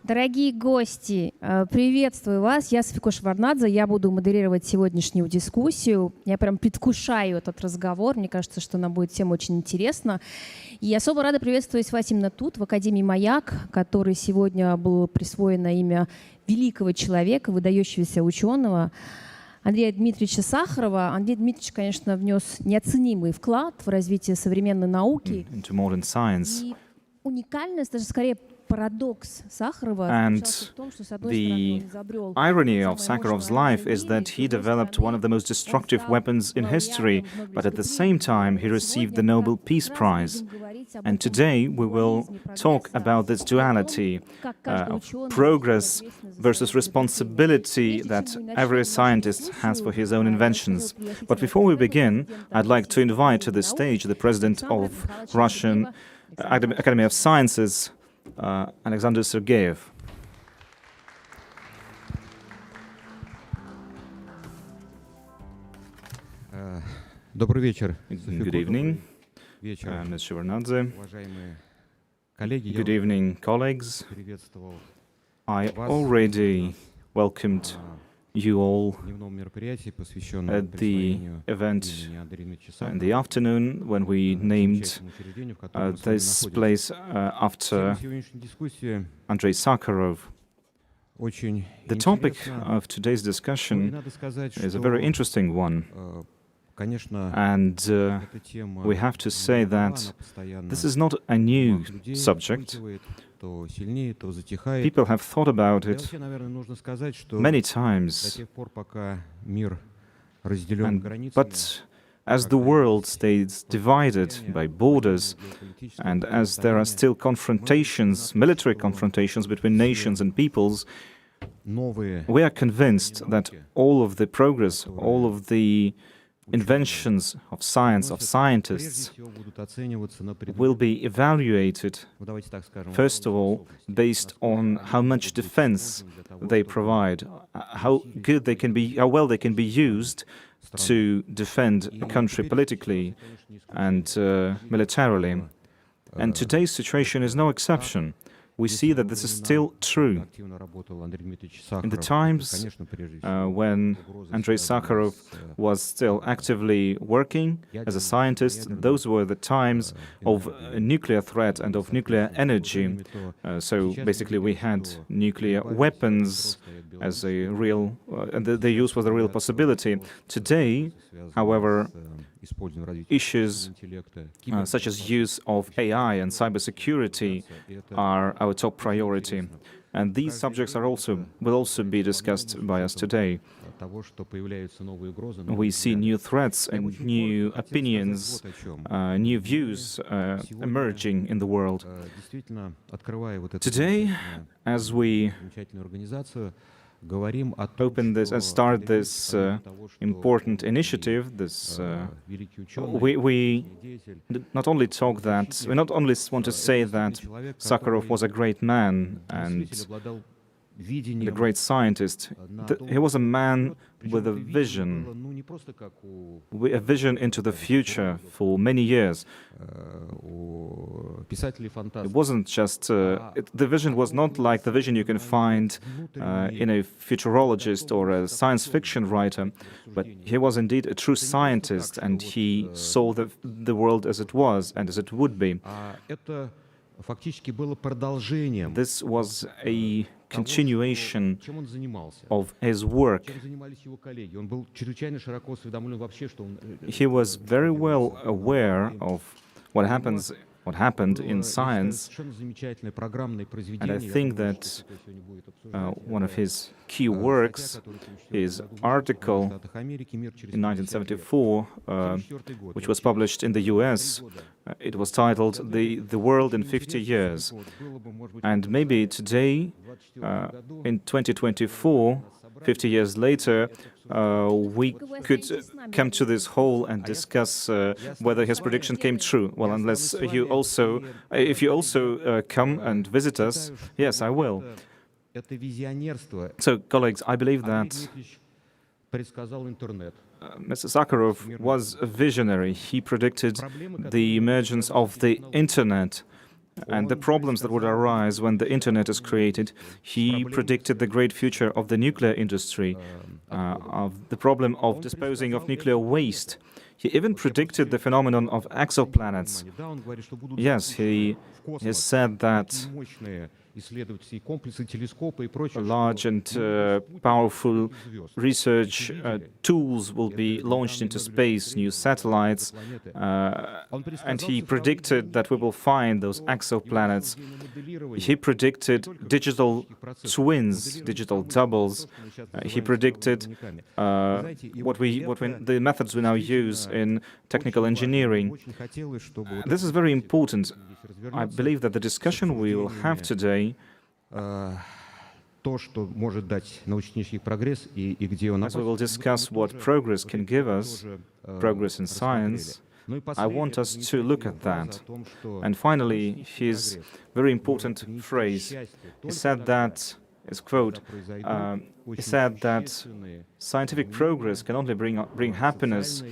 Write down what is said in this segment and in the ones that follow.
Дорогие гости, приветствую вас. Я София Шварнадзе, я буду модерировать сегодняшнюю дискуссию. Я прям предвкушаю этот разговор. Мне кажется, что нам будет всем очень интересно. И особо рада приветствовать вас именно тут, в Академии «Маяк», которой сегодня было присвоено имя великого человека, выдающегося ученого Андрея Дмитриевича Сахарова. Андрей Дмитриевич, конечно, внес неоценимый вклад в развитие современной науки. И уникальность, даже скорее paradox Sakharova. And the irony of Sakharov's life is that he developed one of the most destructive weapons in history, but at the same time he received the Nobel Peace Prize. And today we will talk about this duality of progress versus responsibility that every scientist has for his own inventions. But before we begin, I'd like to invite to the stage the president of Russian Academy of Sciences, Alexander Sergeyev. Good evening, Ms. Shevardnadze. Good evening, colleagues. I already welcomed you all at the event in the afternoon when we named this place after Andrei Sakharov. The topic of today's discussion is a very interesting one. And we have to say that this is not a new subject. People have thought about it many times. But as the world stays divided by borders, and as there are still confrontations, military confrontations between nations and peoples, we are convinced that all of the progress, all of the inventions of science, of scientists, will be evaluated, first of all, based on how much defense they provide, how well they can be used to defend a country politically and militarily. And today's situation is no exception. We see that this is still true. In the times when Andrei Sakharov was still actively working as a scientist, those were the times of a nuclear threat and of nuclear energy. So basically we had nuclear weapons as a real, and the use was a real possibility. Today, however, issues such as use of AI and cybersecurity are our top priority. And these subjects will also be discussed by us today. We see new threats and new opinions, new views emerging in the world. Today, as we open this and start this important initiative, we not only want to say that Sakharov was a great man and a great scientist. He was a man with a vision into the future for many years. It wasn't just, the vision was not like the vision you can find in a futurologist or a science fiction writer, but he was indeed a true scientist, and he saw the world as it was and as it would be. This was a continuation of his work. He was very well aware of what happened in science, and I think that one of his key works, his article in 1974, which was published in the US, it was titled The World in 50 Years. And maybe today, in 2024, 50 years later, we could come to this hall and discuss whether his prediction came true. Well, unless if you also come and visit us, yes, I will. So, colleagues, I believe that Mr. Sakharov was a visionary. He predicted the emergence of the internet. and the problems that would arise when the internet is created. He predicted the great future of the nuclear industry, of the problem of disposing of nuclear waste. He even predicted the phenomenon of exoplanets. Yes, he has said that large and powerful research tools will be launched into space, new satellites, and he predicted that we will find those exoplanets. He predicted digital twins, digital doubles. He predicted the methods we now use in technical engineering. This is very important. I believe that the discussion we will have today, as we will discuss what progress can give us, progress in science, I want us to look at that. And finally, his very important phrase, he said that, his quote, he said that scientific progress can only bring happiness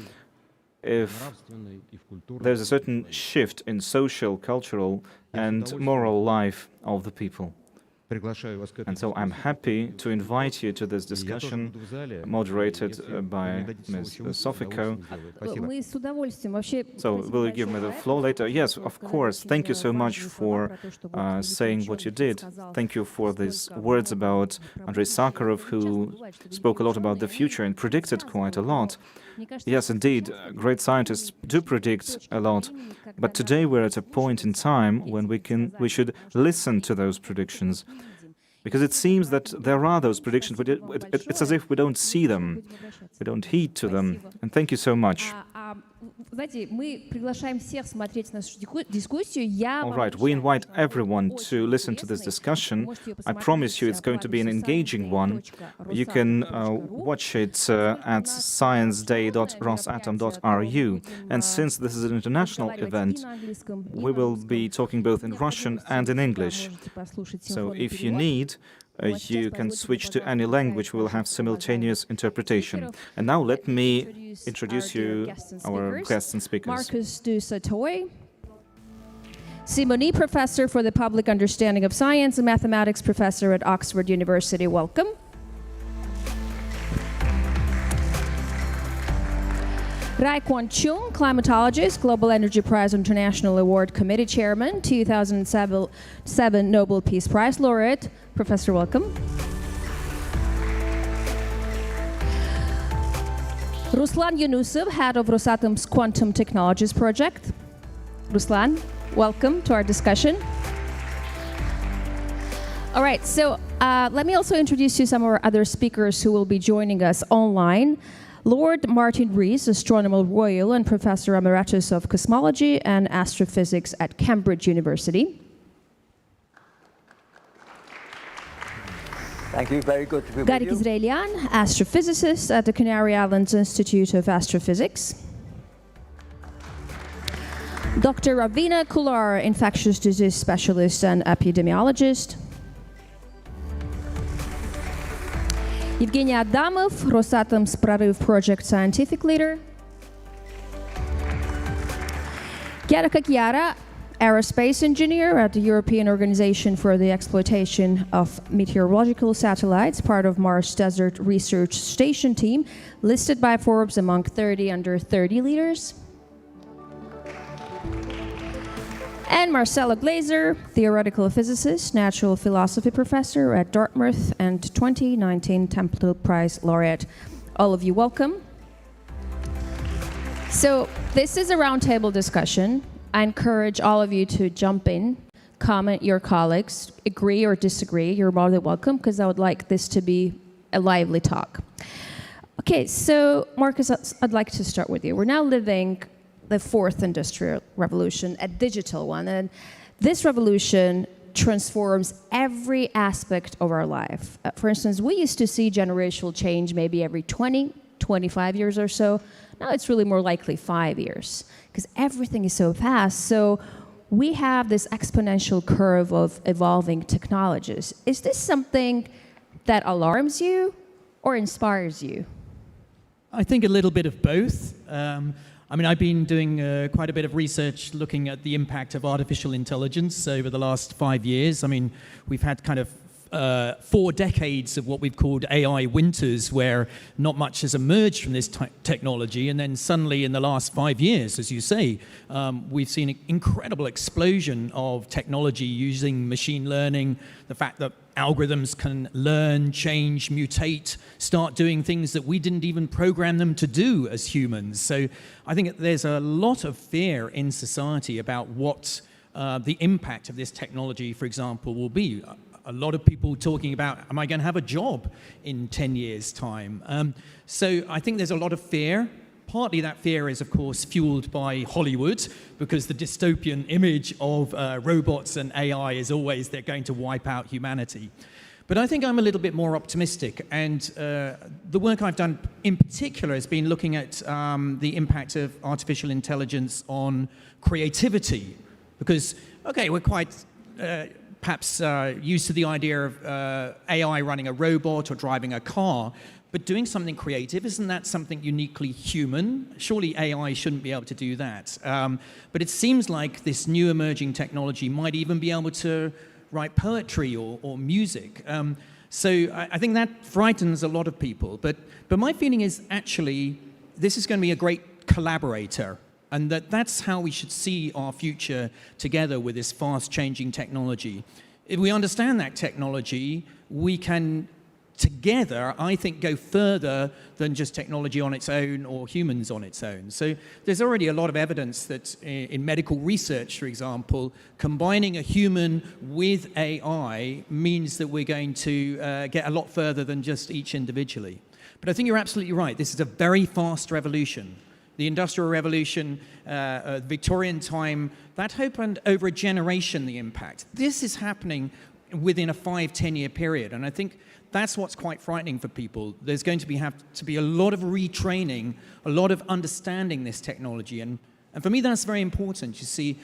if there's a certain shift in social, cultural, and moral life of the people. And so I'm happy to invite you to this discussion, moderated by Ms. Sofiko. So will you give me the floor later? Yes, of course. Thank you so much for saying what you did. Thank you for these words about Andrei Sakharov, who spoke a lot about the future and predicted quite a lot. Yes, indeed, great scientists do predict a lot, but today we're at a point in time when we should listen to those predictions, because it seems that there are those predictions, but it's as if we don't see them, we don't heed to them. And thank you so much. All right, we invite everyone to listen to this discussion. I promise you it's going to be an engaging one. You can watch it at scienceday.rosatom.ru. And since this is an international event, we will be talking both in Russian and in English. So if you need, you can switch to any language. We will have simultaneous interpretation. And now let me introduce you our guests and speakers. Marcus du Sautoy, Simony Professor for the Public Understanding of Science and Mathematics Professor at Oxford University. Welcome. Rai Kwon-chung, climatologist, Global Energy Prize International Award Committee Chairman, 2007 Nobel Peace Prize laureate. Professor, welcome. Ruslan Yunusov, head of Rosatom's Quantum Technologies Project. Ruslan, welcome to our discussion. All right, so let me also introduce you some of our other speakers who will be joining us online. Lord Martin Rees, Astronomer Royal and Professor Emeritus of Cosmology and Astrophysics at Cambridge University. Thank you. Very good to be Garik with you. Izraelian, astrophysicist at the Canary Islands Institute of Astrophysics. Dr. Ravina Kular, infectious disease specialist and epidemiologist. Evgeny Adamov, Rosatom's Prorыв project scientific leader. Chiara Cacchiara, aerospace engineer at the European Organization for the Exploitation of Meteorological Satellites, part of Mars Desert Research Station team, listed by Forbes among 30 under 30 leaders. And Marcelo Glazer, theoretical physicist, natural philosophy professor at Dartmouth, and 2019 Templeton Prize laureate. All of you, welcome. So this is a roundtable discussion. I encourage all of you to jump in, comment your colleagues, agree or disagree. You're more than welcome, because I would like this to be a lively talk. Okay, so Marcus, I'd like to start with you. We're now living the fourth industrial revolution, a digital one, and this revolution transforms every aspect of our life. For instance, we used to see generational change maybe every 20, 25 years or so. Now it's really more likely 5 years, because everything is so fast. So we have this exponential curve of evolving technologies. Is this something that alarms you or inspires you? I think a little bit of both. I mean, I've been doing quite a bit of research looking at the impact of artificial intelligence over the last 5 years. I mean, we've had kind of 4 decades of what we've called AI winters, where not much has emerged from this technology, and then suddenly in the last 5 years, as you say, we've seen an incredible explosion of technology using machine learning, the fact that algorithms can learn, change, mutate, start doing things that we didn't even program them to do as humans. So I think there's a lot of fear in society about what the impact of this technology, for example, will be. A lot of people talking about, am I going to have a job in 10 years' time? So I think there's a lot of fear. Partly that fear is, of course, fueled by Hollywood, because the dystopian image of robots and AI is always they're going to wipe out humanity. But I think I'm a little bit more optimistic, and the work I've done in particular has been looking at the impact of artificial intelligence on creativity. Because, okay, we're quite perhaps used to the idea of AI running a robot or driving a car, but doing something creative, isn't that something uniquely human? Surely AI shouldn't be able to do that. But it seems like this new emerging technology might even be able to write poetry or music. So I think that frightens a lot of people. But my feeling is actually this is going to be a great collaborator, and that's how we should see our future together with this fast-changing technology. If we understand that technology, we can together, I think, go further than just technology on its own or humans on its own. So there's already a lot of evidence that in medical research, for example, combining a human with AI means that we're going to get a lot further than just each individually. But I think you're absolutely right. This is a very fast revolution. The Industrial Revolution, Victorian time, that opened over a generation, the impact. This is happening within a 5-10 year period, and I think that's what's quite frightening for people. There's going to have to be a lot of retraining, a lot of understanding this technology, and for me that's very important. You see,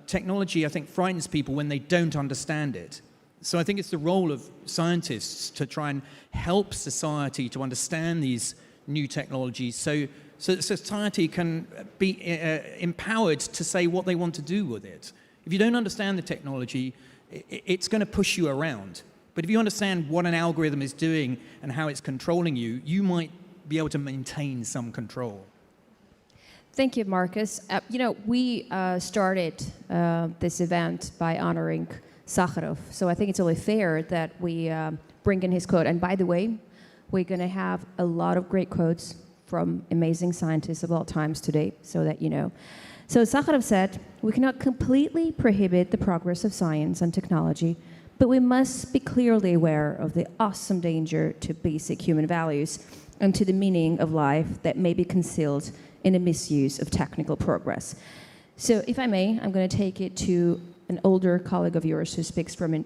technology, I think, frightens people when they don't understand it. So I think it's the role of scientists to try and help society to understand these new technologies so that society can be empowered to say what they want to do with it. If you don't understand the technology, it's going to push you around. But if you understand what an algorithm is doing and how it's controlling you, you might be able to maintain some control. Thank you, Marcus. We started this event by honoring Sakharov. So I think it's only fair that we bring in his quote. And by the way, we're going to have a lot of great quotes from amazing scientists of all times today, so that you know. So Sakharov said, "We cannot completely prohibit the progress of science and technology, but we must be clearly aware of the awesome danger to basic human values and to the meaning of life that may be concealed in the misuse of technical progress." So if I may, I'm going to take it to an older colleague of yours who speaks from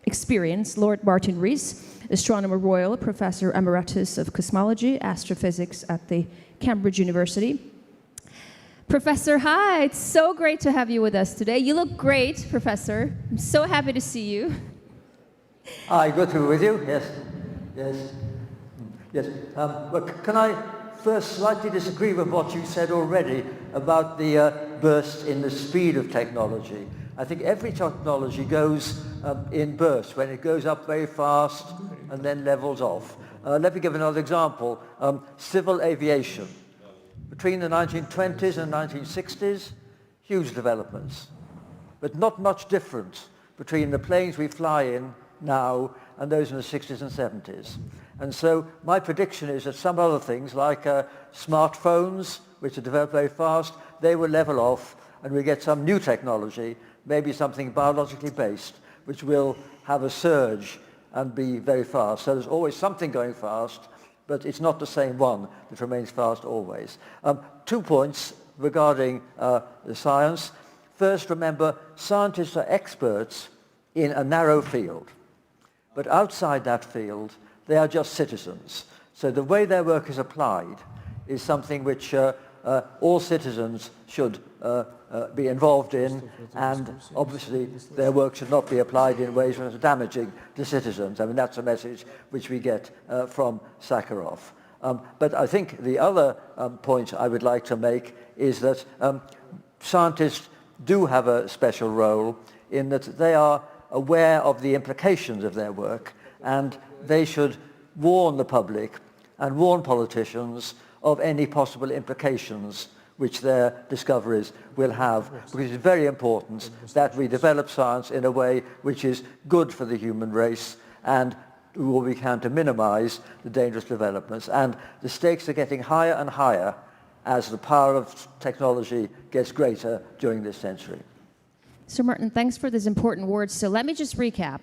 experience, Lord Martin Rees, Astronomer Royal, Professor Emeritus of Cosmology, Astrophysics at the Cambridge University. Professor, hi, it's so great to have you with us today. You look great, Professor. I'm so happy to see you. Hi, good to be with you. Yes. But can I first slightly disagree with what you said already about the burst in the speed of technology? I think every technology goes in bursts, when it goes up very fast and then levels off. Let me give another example. Civil aviation. Between the 1920s and 1960s, huge developments, but not much difference between the planes we fly in now and those in the 60s and 70s. And so my prediction is that some other things like smartphones, which are developed very fast, they will level off and we get some new technology, maybe something biologically based, which will have a surge and be very fast. So there's always something going fast, but it's not the same one that remains fast always. 2 points regarding the science. First, remember, scientists are experts in a narrow field. But outside that field, they are just citizens. So the way their work is applied is something which all citizens should be involved in, and obviously their work should not be applied in ways that are damaging to citizens. I mean, that's a message which we get from Sakharov. But I think the other point I would like to make is that scientists do have a special role in that they are aware of the implications of their work, and they should warn the public and warn politicians of any possible implications which their discoveries will have, because it's very important that we develop science in a way which is good for the human race and do what we can to minimize the dangerous developments. And the stakes are getting higher and higher as the power of technology gets greater during this century. Sir Martin, thanks for these important words. So let me just recap.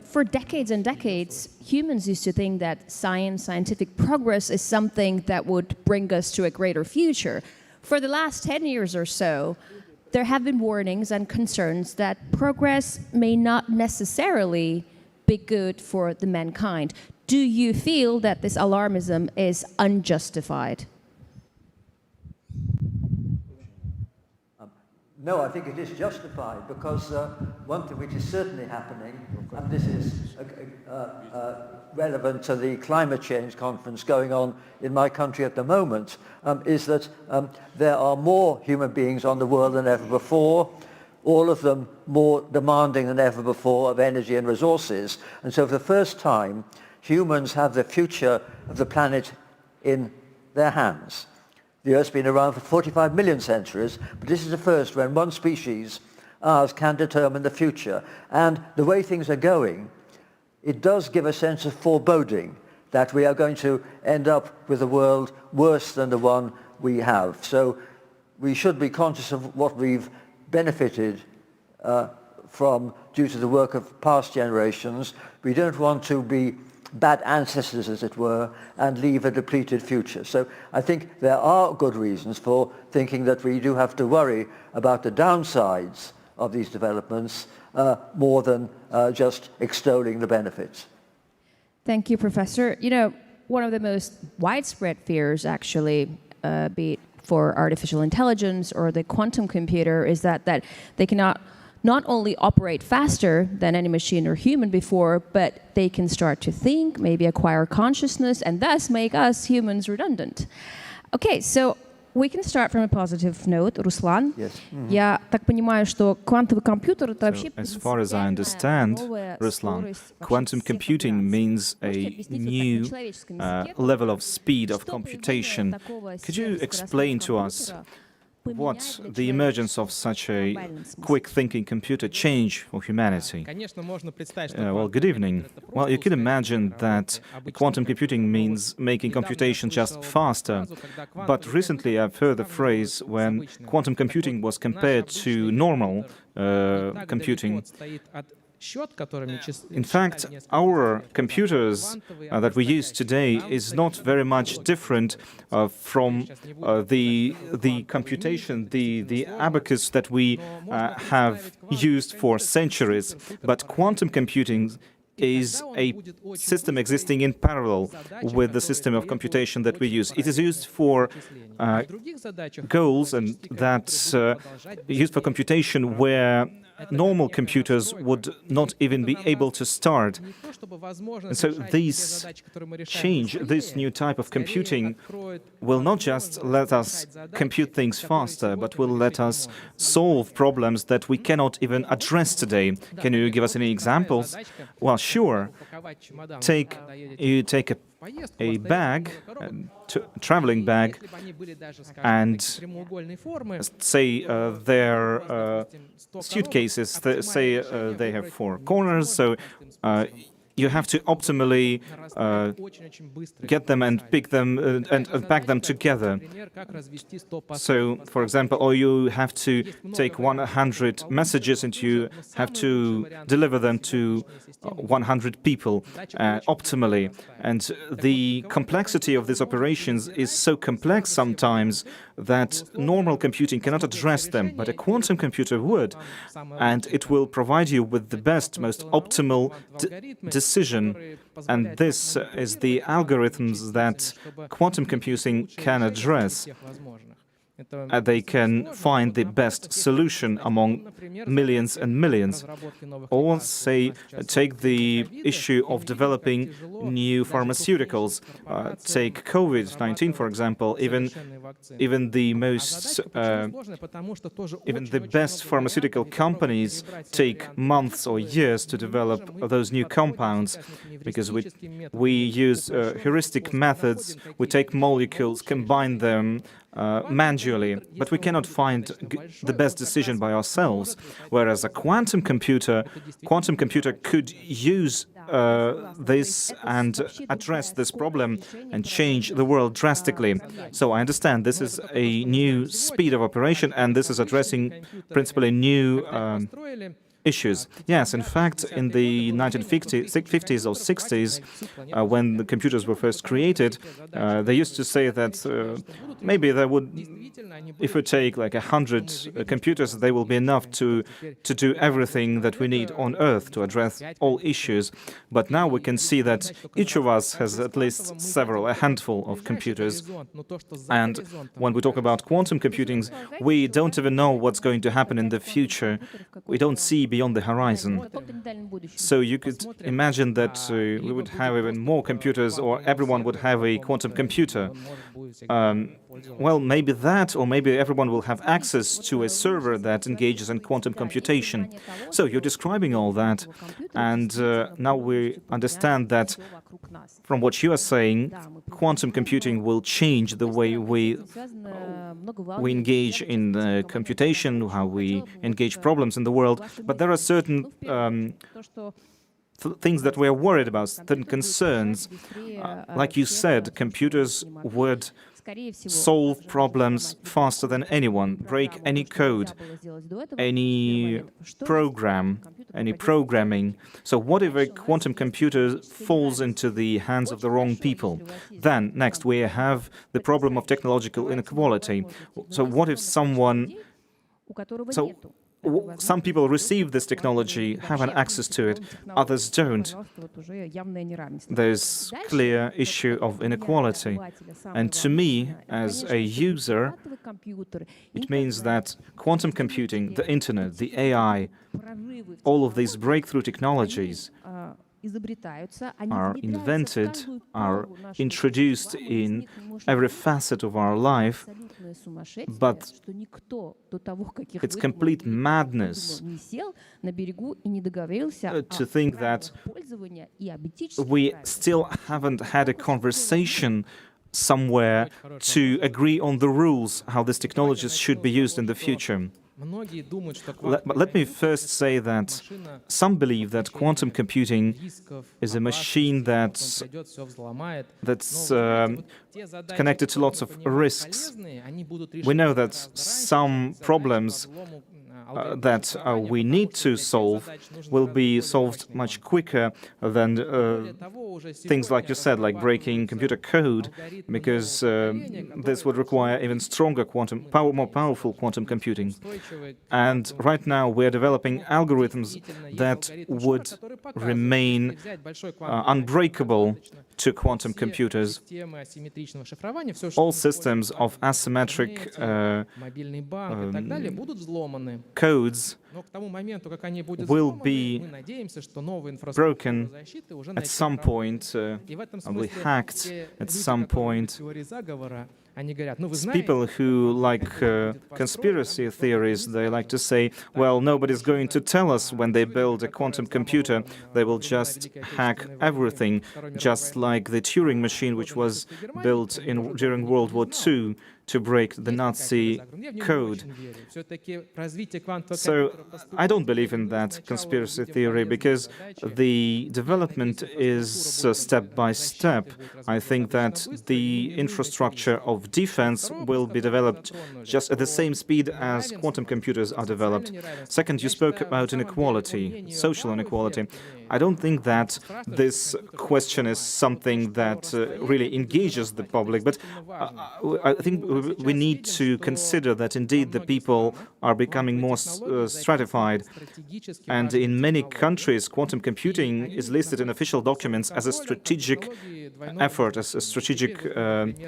For decades and decades, humans used to think that scientific progress is something that would bring us to a greater future. For the last 10 years or so, there have been warnings and concerns that progress may not necessarily be good for the mankind. Do you feel that this alarmism is unjustified? No, I think it is justified, because one thing which is certainly happening, and this is relevant to the climate change conference going on in my country at the moment, is that there are more human beings on the world than ever before, all of them more demanding than ever before of energy and resources. And so for the first time, humans have the future of the planet in their hands. The Earth's been around for 45 million centuries, but this is the first when one species, ours, can determine the future. And the way things are going, it does give a sense of foreboding that we are going to end up with a world worse than the one we have. So we should be conscious of what we've benefited from due to the work of past generations. We don't want to be bad ancestors, as it were, and leave a depleted future. So I think there are good reasons for thinking that we do have to worry about the downsides of these developments more than just extolling the benefits. Thank you, Professor. One of the most widespread fears, actually, be it for artificial intelligence or the quantum computer, is that they cannot not only operate faster than any machine or human before, but they can start to think, maybe acquire consciousness, and thus make us humans redundant. Okay, so we can start from a positive note. Руслан, я так понимаю, что квантовый компьютер — это вообще As far as I understand, Ruslan, quantum computing means a new level of speed of computation. Could you explain to us what the emergence of such a quick-thinking computer change for humanity? Well, good evening. Well, you can imagine that quantum computing means making computation just faster. But recently I've heard the phrase when quantum computing was compared to normal computing. In fact, our computers that we use today is not very much different from the computation, the abacus that we have used for centuries. But quantum computing is a system existing in parallel with the system of computation that we use. It is used for goals and that's used for computation where normal computers would not even be able to start. And so this change, this new type of computing will not just let us compute things faster, but will let us solve problems that we cannot even address today. Can you give us any examples? Well, sure. You take a bag, a traveling bag, and say their suitcases, say they have 4 corners, so you have to optimally get them and pick them and pack them together. So, for example, or you have to take 100 messages and you have to deliver them to 100 people optimally. And the complexity of these operations is so complex sometimes that normal computing cannot address them, but a quantum computer would, and it will provide you with the best, most optimal decision. And this is the algorithms that quantum computing can address. they can find the best solution among millions and millions. Or say, take the issue of developing new pharmaceuticals. Take COVID-19, for example. Even the best pharmaceutical companies take months or years to develop those new compounds, because we use heuristic methods. We take molecules, combine them manually, but we cannot find the best decision by ourselves. Whereas a quantum computer could use this and address this problem and change the world drastically. So I understand this is a new speed of operation, and this is addressing principally new issues. Yes, in fact, in the 1950s or 60s, when the computers were first created, they used to say that maybe there would, if we take like 100 computers, they will be enough to do everything that we need on Earth to address all issues. But now we can see that each of us has at least a handful of computers. And when we talk about quantum computing, we don't even know what's going to happen in the future. We don't see beyond the horizon. So you could imagine that we would have even more computers, or everyone would have a quantum computer. Well, maybe that, or maybe everyone will have access to a server that engages in quantum computation. So you're describing all that, and now we understand that from what you are saying, quantum computing will change the way we engage in computation, how we engage problems in the world. But there are certain things that we're worried about, certain concerns. Like you said, computers would solve problems faster than anyone, break any code, any program, any programming. So what if a quantum computer falls into the hands of the wrong people? Then, next, we have the problem of technological inequality. So what if some people receive this technology, have an access to it, others don't. There's clear issue of inequality. And to me, as a user, it means that quantum computing, the internet, the AI, all of these breakthrough technologies are invented, are introduced in every facet of our life, but it's complete madness to think that we still haven't had a conversation somewhere to agree on the rules, how these technologies should be used in the future. Let me first say that some believe that quantum computing is a machine that's connected to lots of risks. We know that some problems that we need to solve will be solved much quicker than things like you said, like breaking computer code, because this would require even stronger more powerful quantum computing. And right now we're developing algorithms that would remain unbreakable to quantum computers. All systems of asymmetric codes will be broken at some point, will be hacked at some point. People who like conspiracy theories, they like to say, well, nobody's going to tell us when they build a quantum computer. They will just hack everything, just like the Turing machine, which was built during World War II to break the Nazi code. So I don't believe in that conspiracy theory, because the development is step by step. I think that the infrastructure of defense will be developed just at the same speed as quantum computers are developed. Second, you spoke about inequality, social inequality. I don't think that this question is something that really engages the public, but I think we need to consider that indeed the people are becoming more stratified, and in many countries quantum computing is listed in official documents as a strategic effort, as a strategic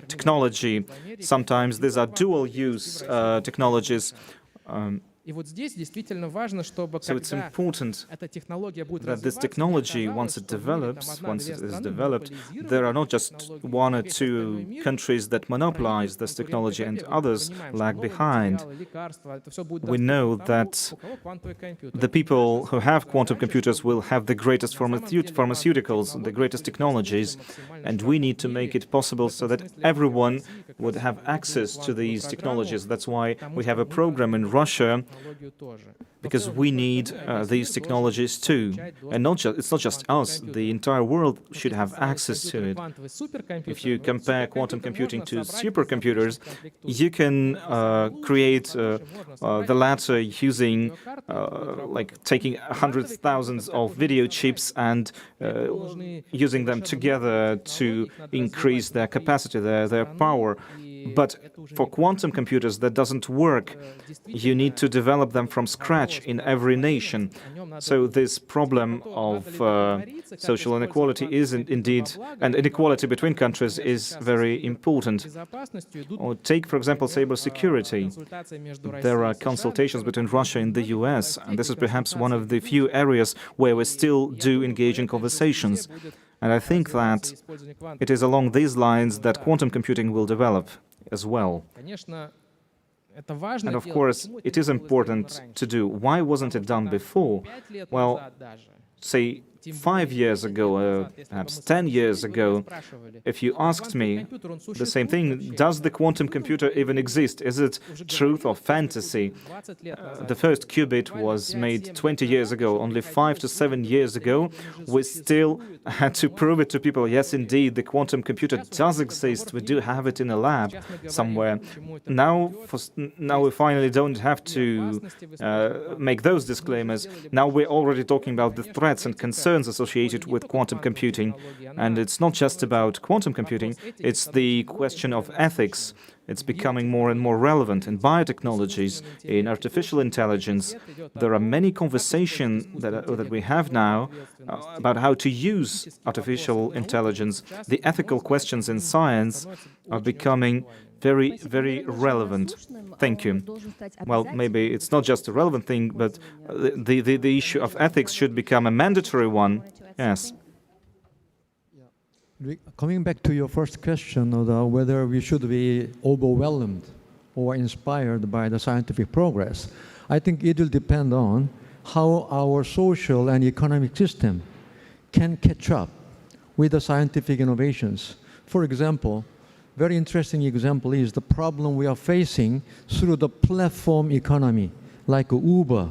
technology. Sometimes these are dual-use technologies. So it's important that this technology, once it is developed, there are not just one or two countries that monopolize this technology and others lag behind. We know that the people who have quantum computers will have the greatest pharmaceuticals, the greatest technologies, and we need to make it possible so that everyone would have access to these technologies. That's why we have a program in Russia, because we need these technologies too. And it's not just us, the entire world should have access to it. If you compare quantum computing to supercomputers, you can create the latter using like taking hundreds of thousands of video chips and using them together to increase their capacity, their power. But for quantum computers, that doesn't work. You need to develop them from scratch in every nation. So this problem of social inequality is indeed, and inequality between countries is very important. Or take, for example, cybersecurity. There are consultations between Russia and the US, and this is perhaps one of the few areas where we still do engage in conversations. And I think that it is along these lines that quantum computing will develop as well. And of course, it is important to do. Why wasn't it done before? Well, say 5 years ago, perhaps 10 years ago, if you asked me the same thing, does the quantum computer even exist? Is it truth or fantasy? The first qubit was made 20 years ago. Only 5 to 7 years ago, we still had to prove it to people. Yes, indeed, the quantum computer does exist. We do have it in a lab somewhere. Now we finally don't have to make those disclaimers. Now we're already talking about the threats and concerns associated with quantum computing. And it's not just about quantum computing, it's the question of ethics. It's becoming more and more relevant in biotechnologies, in artificial intelligence. There are many conversations that we have now about how to use artificial intelligence. The ethical questions in science are becoming very, very relevant. Thank you. Well, maybe it's not just a relevant thing, but the issue of ethics should become a mandatory one. Yes. Coming back to your first question of whether we should be overwhelmed or inspired by the scientific progress, I think it will depend on how our social and economic system can catch up with the scientific innovations. For example, very interesting example is the problem we are facing through the platform economy, like Uber,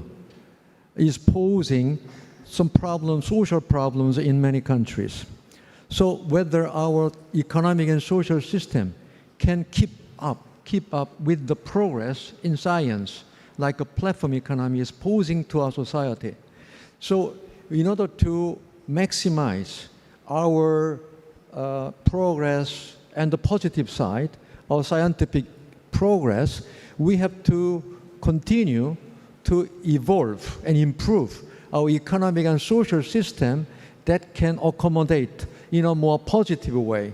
is posing some problems, social problems in many countries. So whether our economic and social system can keep up with the progress in science, like a platform economy is posing to our society. So in order to maximize our progress and the positive side of scientific progress, we have to continue to evolve and improve our economic and social system that can accommodate in a more positive way.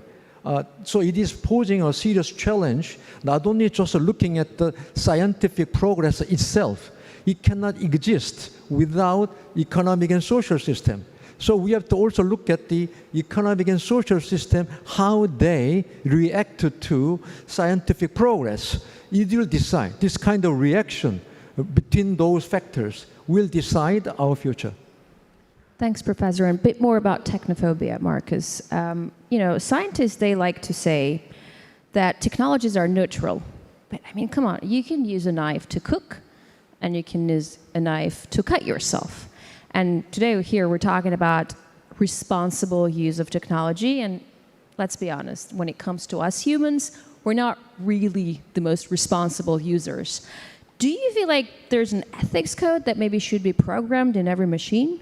So it is posing a serious challenge, not only just looking at the scientific progress itself. It cannot exist without economic and social system. So we have to also look at the economic and social system, how they react to scientific progress. It will decide. This kind of reaction between those factors will decide our future. Thanks, Professor. And a bit more about technophobia, Marcus. Scientists, they like to say that technologies are neutral. But I mean, come on, you can use a knife to cook, and you can use a knife to cut yourself. And today here we're talking about responsible use of technology. And let's be honest, when it comes to us humans, we're not really the most responsible users. Do you feel like there's an ethics code that maybe should be programmed in every machine?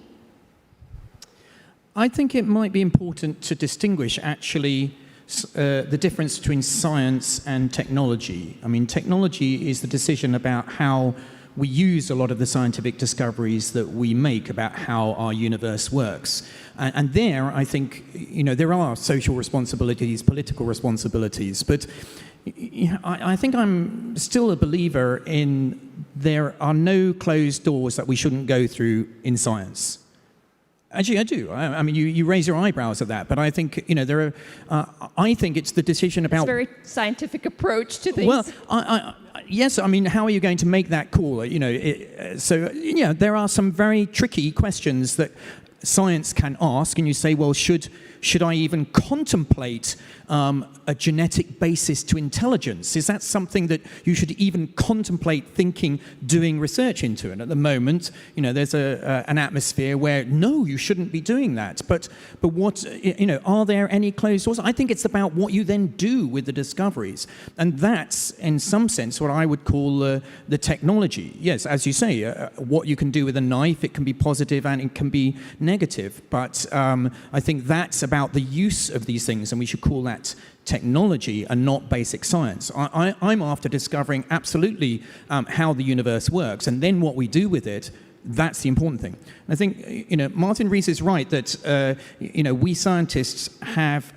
I think it might be important to distinguish actually the difference between science and technology. I mean, technology is the decision about how we use a lot of the scientific discoveries that we make about how our universe works. And there, I think, there are social responsibilities, political responsibilities, but I think I'm still a believer in there are no closed doors that we shouldn't go through in science. Actually, I do. I mean, you raise your eyebrows at that, but I think, there are, I think it's the decision about... It's a very scientific approach to things. Well, yes, I mean, how are you going to make that call? There are some very tricky questions that science can ask, and you say, well, should I even contemplate a genetic basis to intelligence? Is that something that you should even contemplate thinking, doing research into? And at the moment, there's an atmosphere where, no, you shouldn't be doing that. But what, are there any closed doors? I think it's about what you then do with the discoveries. And that's, in some sense, what I would call the technology. Yes, as you say, what you can do with a knife, it can be positive and it can be negative. But I think that's about the use of these things, and we should call that technology and not basic science. I'm after discovering absolutely how the universe works, and then what we do with it, that's the important thing. And I think, Martin Rees is right that, we scientists have,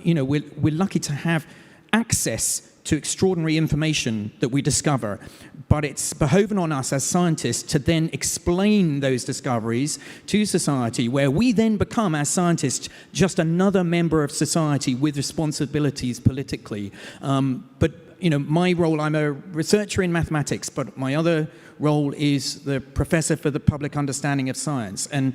we're lucky to have access to extraordinary information that we discover, but it's behoven on us as scientists to then explain those discoveries to society, where we then become, as scientists, just another member of society with responsibilities politically. But my role, I'm a researcher in mathematics, but my other role is the professor for the public understanding of science. And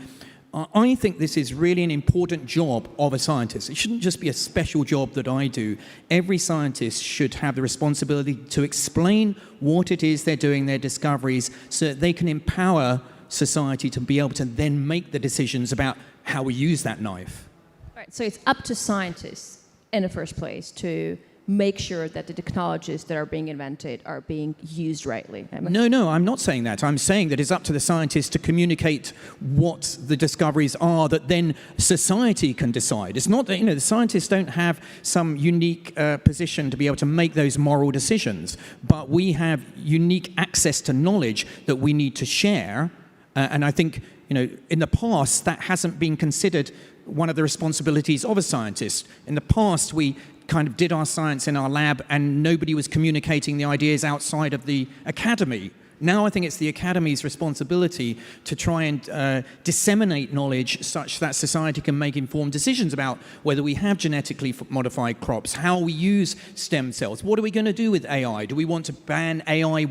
I think this is really an important job of a scientist. It shouldn't just be a special job that I do. Every scientist should have the responsibility to explain what it is they're doing, their discoveries, so that they can empower society to be able to then make the decisions about how we use that knife. Right, so it's up to scientists in the first place to make sure that the technologies that are being invented are being used rightly. No, I'm not saying that. I'm saying that it's up to the scientists to communicate what the discoveries are that then society can decide. It's not that, the scientists don't have some unique position to be able to make those moral decisions, but we have unique access to knowledge that we need to share. And I think, in the past, that hasn't been considered one of the responsibilities of a scientist. In the past, we kind of did our science in our lab and nobody was communicating the ideas outside of the academy. Now I think it's the academy's responsibility to try and disseminate knowledge such that society can make informed decisions about whether we have genetically modified crops, how we use stem cells. What are we going to do with AI? Do we want to ban AI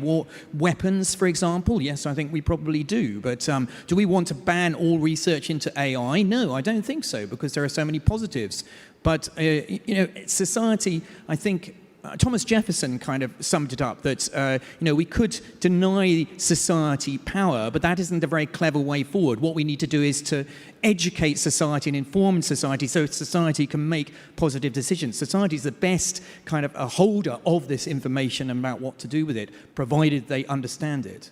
weapons, for example? Yes, I think we probably do. But do we want to ban all research into AI? No, I don't think so, because there are so many positives. But, society, I think, Thomas Jefferson kind of summed it up that, we could deny society power, but that isn't a very clever way forward. What we need to do is to educate society and inform society so society can make positive decisions. Society is the best kind of a holder of this information about what to do with it, provided they understand it.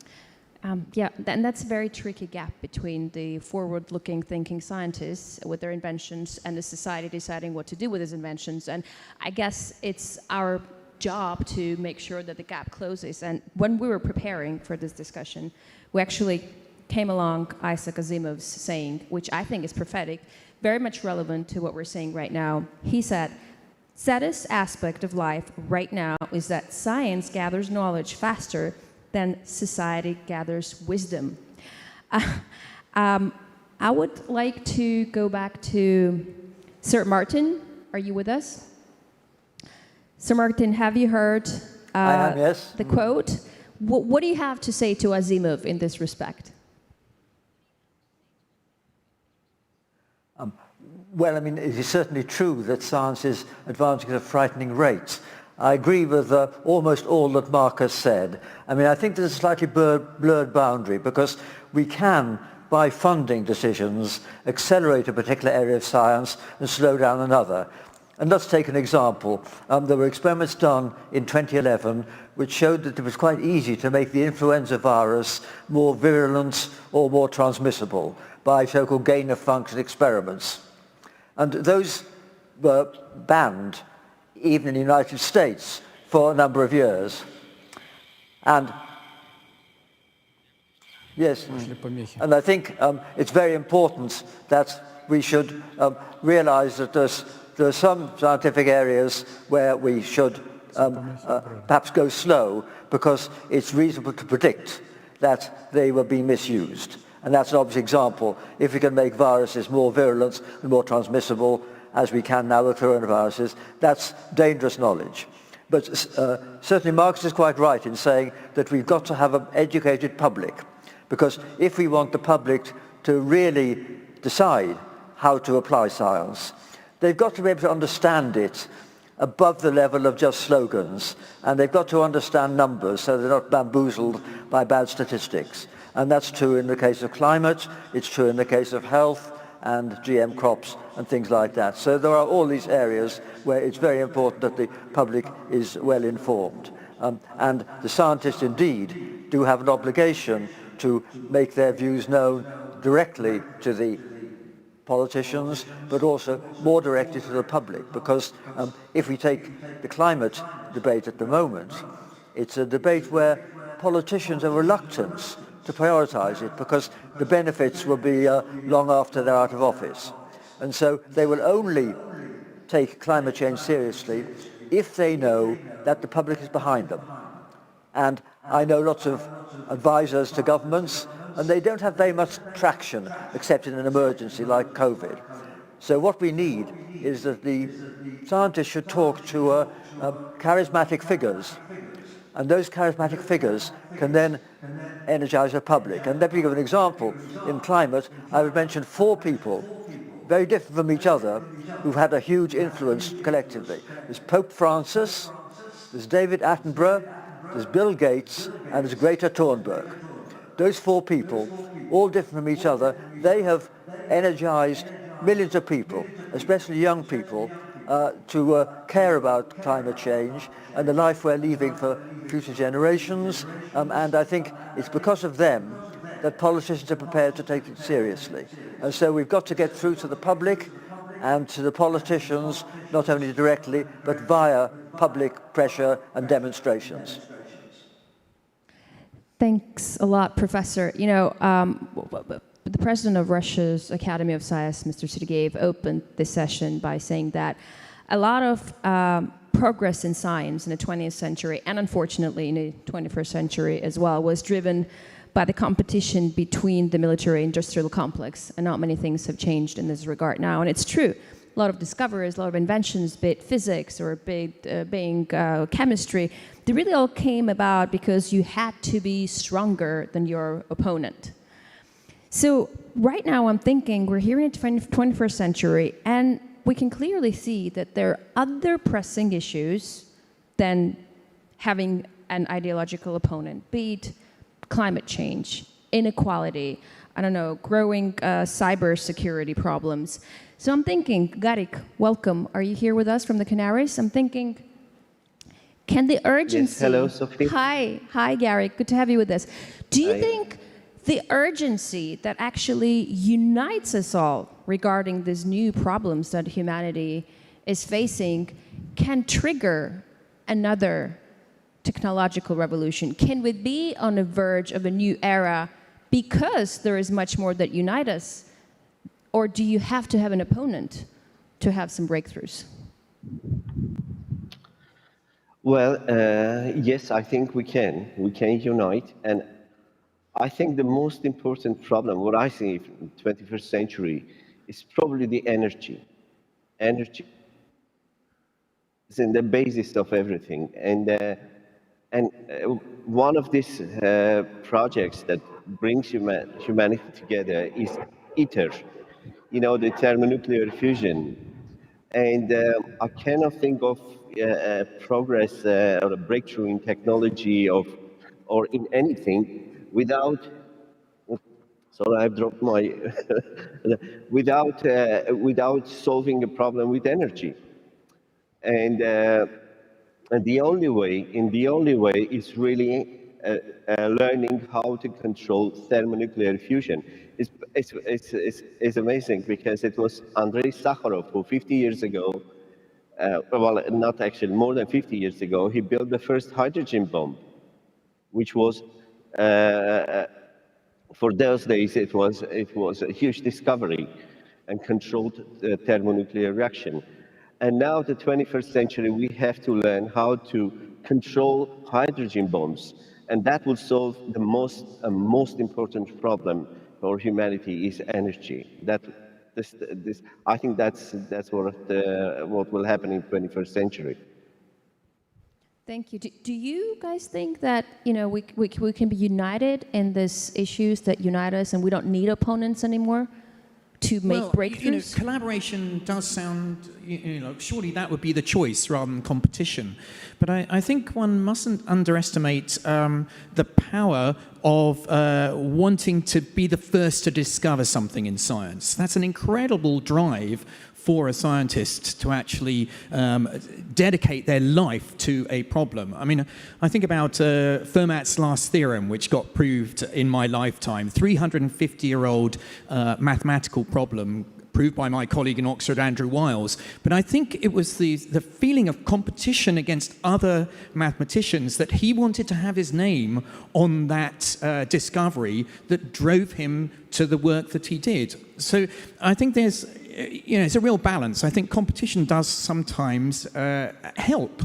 And that's a very tricky gap between the forward-looking thinking scientists with their inventions and the society deciding what to do with these inventions. And I guess it's our job to make sure that the gap closes. And when we were preparing for this discussion, we actually came along Isaac Asimov's saying, which I think is prophetic, very much relevant to what we're saying right now. He said, saddest aspect of life right now is that science gathers knowledge faster than society gathers wisdom. I would like to go back to Sir Martin. Are you with us? Sir Martin, have you heard I am, yes. the quote? What do you have to say to Asimov in this respect? Well, I mean, it is certainly true that science is advancing at a frightening rate. I agree with almost all that Marcus said. I mean, I think there's a slightly blurred boundary, because we can, by funding decisions, accelerate a particular area of science and slow down another. And let's take an example. There were experiments done in 2011 which showed that it was quite easy to make the influenza virus more virulent or more transmissible. by so-called gain-of-function experiments. And those were banned, even in the United States, for a number of years. And yes, and I think it's very important that we should realize that there are some scientific areas where we should perhaps go slow, because it's reasonable to predict that they will be misused. And that's an obvious example. If we can make viruses more virulent and more transmissible, as we can now with coronaviruses, that's dangerous knowledge. But certainly Marcus is quite right in saying that we've got to have an educated public, because if we want the public to really decide how to apply science, they've got to be able to understand it above the level of just slogans, and they've got to understand numbers so they're not bamboozled by bad statistics. And that's true in the case of climate, it's true in the case of health and GM crops and things like that. So there are all these areas where it's very important that the public is well informed. And the scientists indeed do have an obligation to make their views known directly to the politicians, but also more directly to the public, because if we take the climate debate at the moment, it's a debate where politicians are reluctant to prioritize it, because the benefits will be long after they're out of office. And so they will only take climate change seriously if they know that the public is behind them. And I know lots of advisors to governments, and they don't have very much traction except in an emergency like COVID. So what we need is that the scientists should talk to charismatic figures, and those charismatic figures can then energize the public. And let me give an example. In climate, I would mention 4 people, very different from each other, who've had a huge influence collectively. There's Pope Francis, there's David Attenborough, there's Bill Gates, and there's Greta Thunberg. Those 4 people, all different from each other, they have energized millions of people, especially young people, to care about climate change and the life we're leaving for future generations. And I think it's because of them that politicians are prepared to take it seriously. And so we've got to get through to the public and to the politicians, not only directly, but via public pressure and demonstrations. Thanks a lot, Professor. You know, the president of Russia's Academy of Science, Mr. Sergeyev, opened this session by saying that a lot of progress in science in the 20th century, and unfortunately in the 21st century as well, was driven by the competition between the military-industrial complex, and not many things have changed in this regard now. And it's true. A lot of discoveries, a lot of inventions, be it physics or being chemistry, they really all came about because you had to be stronger than your opponent. So right now I'm thinking we're here in the 21st century, and we can clearly see that there are other pressing issues than having an ideological opponent, be it climate change, inequality, I don't know, growing cybersecurity problems. So I'm thinking, Garik, welcome. Are you here with us from the Canaries? I'm thinking, can the urgency... Yes, hello, Sophie. Hi, Garik. Good to have you with us. Do you think the urgency that actually unites us all regarding these new problems that humanity is facing can trigger another technological revolution? Can we be on the verge of a new era because there is much more that unites us? Or do you have to have an opponent to have some breakthroughs? Well, yes, I think we can. We can unite. And I think the most important problem, what I see in the 21st century, is probably the energy. Energy is in the basis of everything. And one of these projects that brings humanity together is ITER, you know, the thermonuclear fusion. And I cannot think of progress or a breakthrough in technology or in anything without, sorry, I've dropped my, without solving a problem with energy. And the only way is really learning how to control thermonuclear fusion. It's amazing because it was Andrei Sakharov who 50 years ago, well, not actually, more than 50 years ago, he built the first hydrogen bomb, which was, for those days, it was a huge discovery and controlled the thermonuclear reaction. And now, the 21st century, we have to learn how to control hydrogen bombs. And that will solve the most important problem for humanity is energy. I think that's what will happen in 21st century. Thank you. Do you guys think that we can be united in these issues that unite us, and we don't need opponents anymore to make breakthroughs? Collaboration does sound, surely that would be the choice rather than competition. But I think one mustn't underestimate the power of wanting to be the first to discover something in science. That's an incredible drive for a scientist to actually dedicate their life to a problem. I mean, I think about Fermat's last theorem, which got proved in my lifetime, 350-year-old mathematical problem proved by my colleague in Oxford, Andrew Wiles. But I think it was the feeling of competition against other mathematicians that he wanted to have his name on that discovery that drove him to the work that he did. So I think there's, it's a real balance. I think competition does sometimes help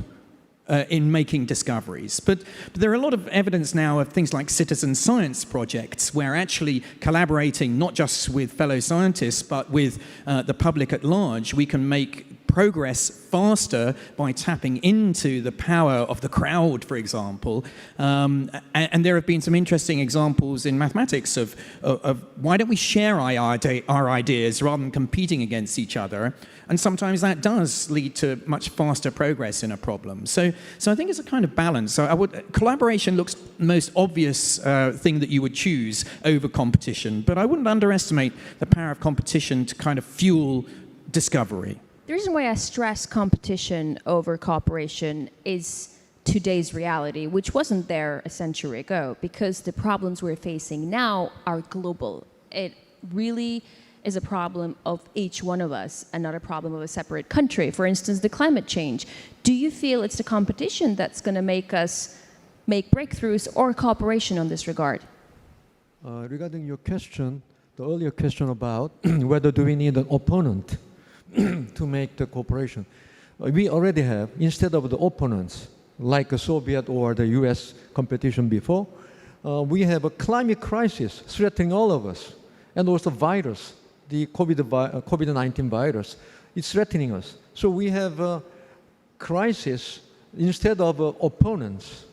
in making discoveries. But there are a lot of evidence now of things like citizen science projects where actually collaborating not just with fellow scientists but with the public at large, we can make progress faster by tapping into the power of the crowd, for example. And there have been some interesting examples in mathematics of why don't we share our ideas rather than competing against each other. And sometimes that does lead to much faster progress in a problem. So I think it's a kind of balance. So collaboration looks the most obvious thing that you would choose over competition, but I wouldn't underestimate the power of competition to kind of fuel discovery. The reason why I stress competition over cooperation is today's reality, which wasn't there a century ago, because the problems we're facing now are global. It really is a problem of each one of us and not a problem of a separate country. For instance, the climate change. Do you feel it's the competition that's going to make us make breakthroughs, or cooperation on this regard? Regarding your question, the earlier question about whether do we need an opponent to make the cooperation. We already have, instead of the opponents, like the Soviet or the US competition before, we have a climate crisis threatening all of us, and also virus, the COVID-19 virus, it's threatening us. So we have a crisis instead of opponents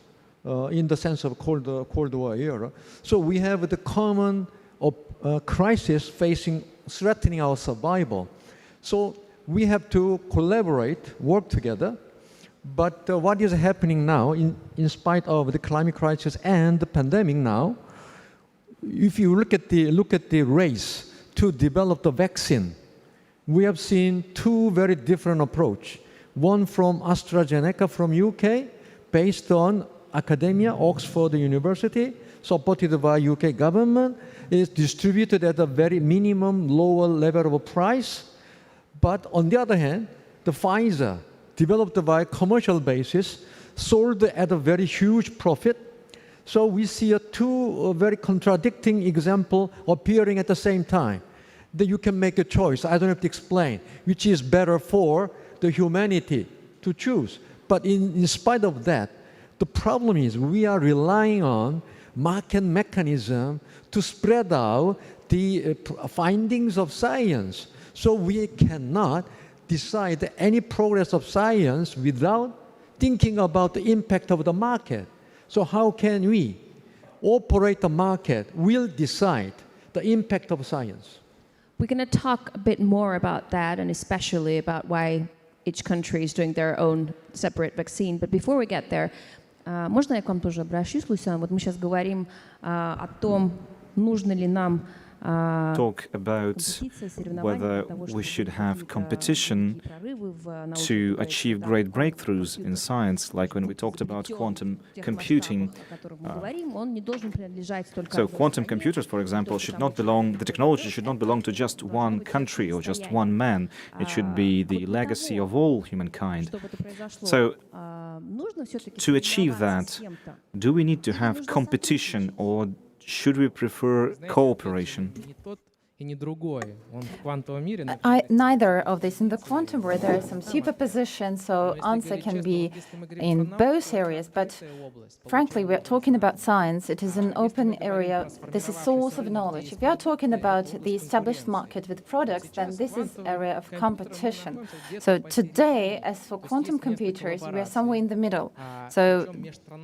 in the sense of Cold War era. So we have the common crisis threatening our survival. So we have to collaborate, work together. But what is happening now, in spite of the climate crisis and the pandemic now, if you look at the race to develop the vaccine, we have seen two very different approaches. One from AstraZeneca from UK, based on academia, Oxford University, supported by UK government, is distributed at a very minimum lower level of price. But on the other hand, the Pfizer, developed by commercial basis, sold at a very huge profit. So we see two very contradicting examples appearing at the same time. That you can make a choice. I don't have to explain which is better for the humanity to choose. But in spite of that, the problem is we are relying on market mechanism to spread out the findings of science. So we cannot decide any progress of science without thinking about the impact of the market. So how can we operate the market? We'll decide the impact of science. We're going to talk a bit more about that, and especially about why each country is doing their own separate vaccine. But before we get there, можно я к вам тоже обращусь, Лусян? Вот мы сейчас говорим о том, нужно ли нам talk about whether we should have competition to achieve great breakthroughs in science, like when we talked about quantum computing. So quantum computers, for example, the technology should not belong to just one country or just one man. It should be the legacy of all humankind. So to achieve that, do we need to have competition, or should we prefer cooperation? Neither of this. In the quantum world, there is some superposition, so answer can be in both areas. But frankly, we are talking about science. It is an open area. This is source of knowledge. If we are talking about the established market with products, then this is area of competition. So today, as for quantum computers, we are somewhere in the middle. So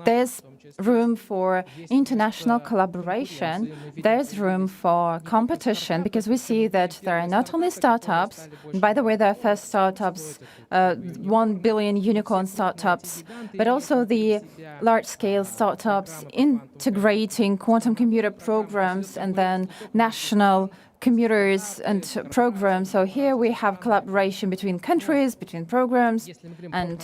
there's room for international collaboration. There's room for competition, because we see that there are not only startups, and by the way, there are first startups, 1 billion unicorn startups, but also the large-scale startups integrating quantum computer programs and then national computers and programs. So here we have collaboration between countries, between programs, and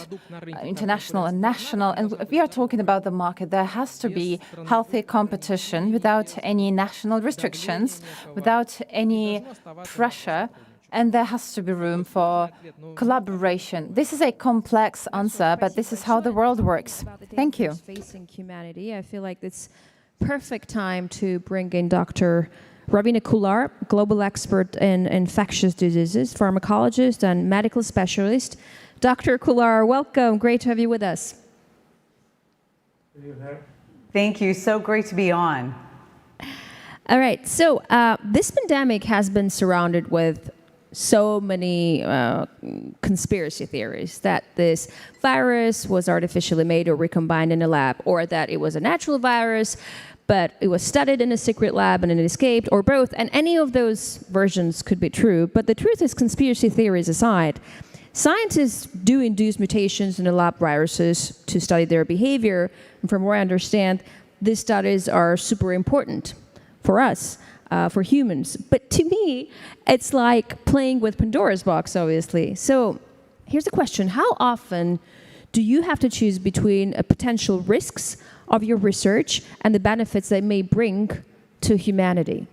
international and national. And if we are talking about the market, there has to be healthy competition without any national restrictions, without any pressure, and there has to be room for collaboration. This is a complex answer, but this is how the world works. Thank you. Facing humanity, I feel like it's perfect time to bring in Dr. Ravina Kullar, global expert in infectious diseases, pharmacologist, and medical specialist. Dr. Kullar, welcome. Great to have you with us. Thank you. So great to be on. All right. So this pandemic has been surrounded with so many conspiracy theories that this virus was artificially made or recombined in a lab, or that it was a natural virus, but it was studied in a secret lab and it escaped, or both. And any of those versions could be true. But the truth is, conspiracy theories aside, scientists do induce mutations in the lab viruses to study their behavior. And from what I understand, these studies are super important for us, for humans. But to me, it's like playing with Pandora's box, obviously. So here's the question. How often do you have to choose between potential risks of your research and the benefits they may bring to humanity?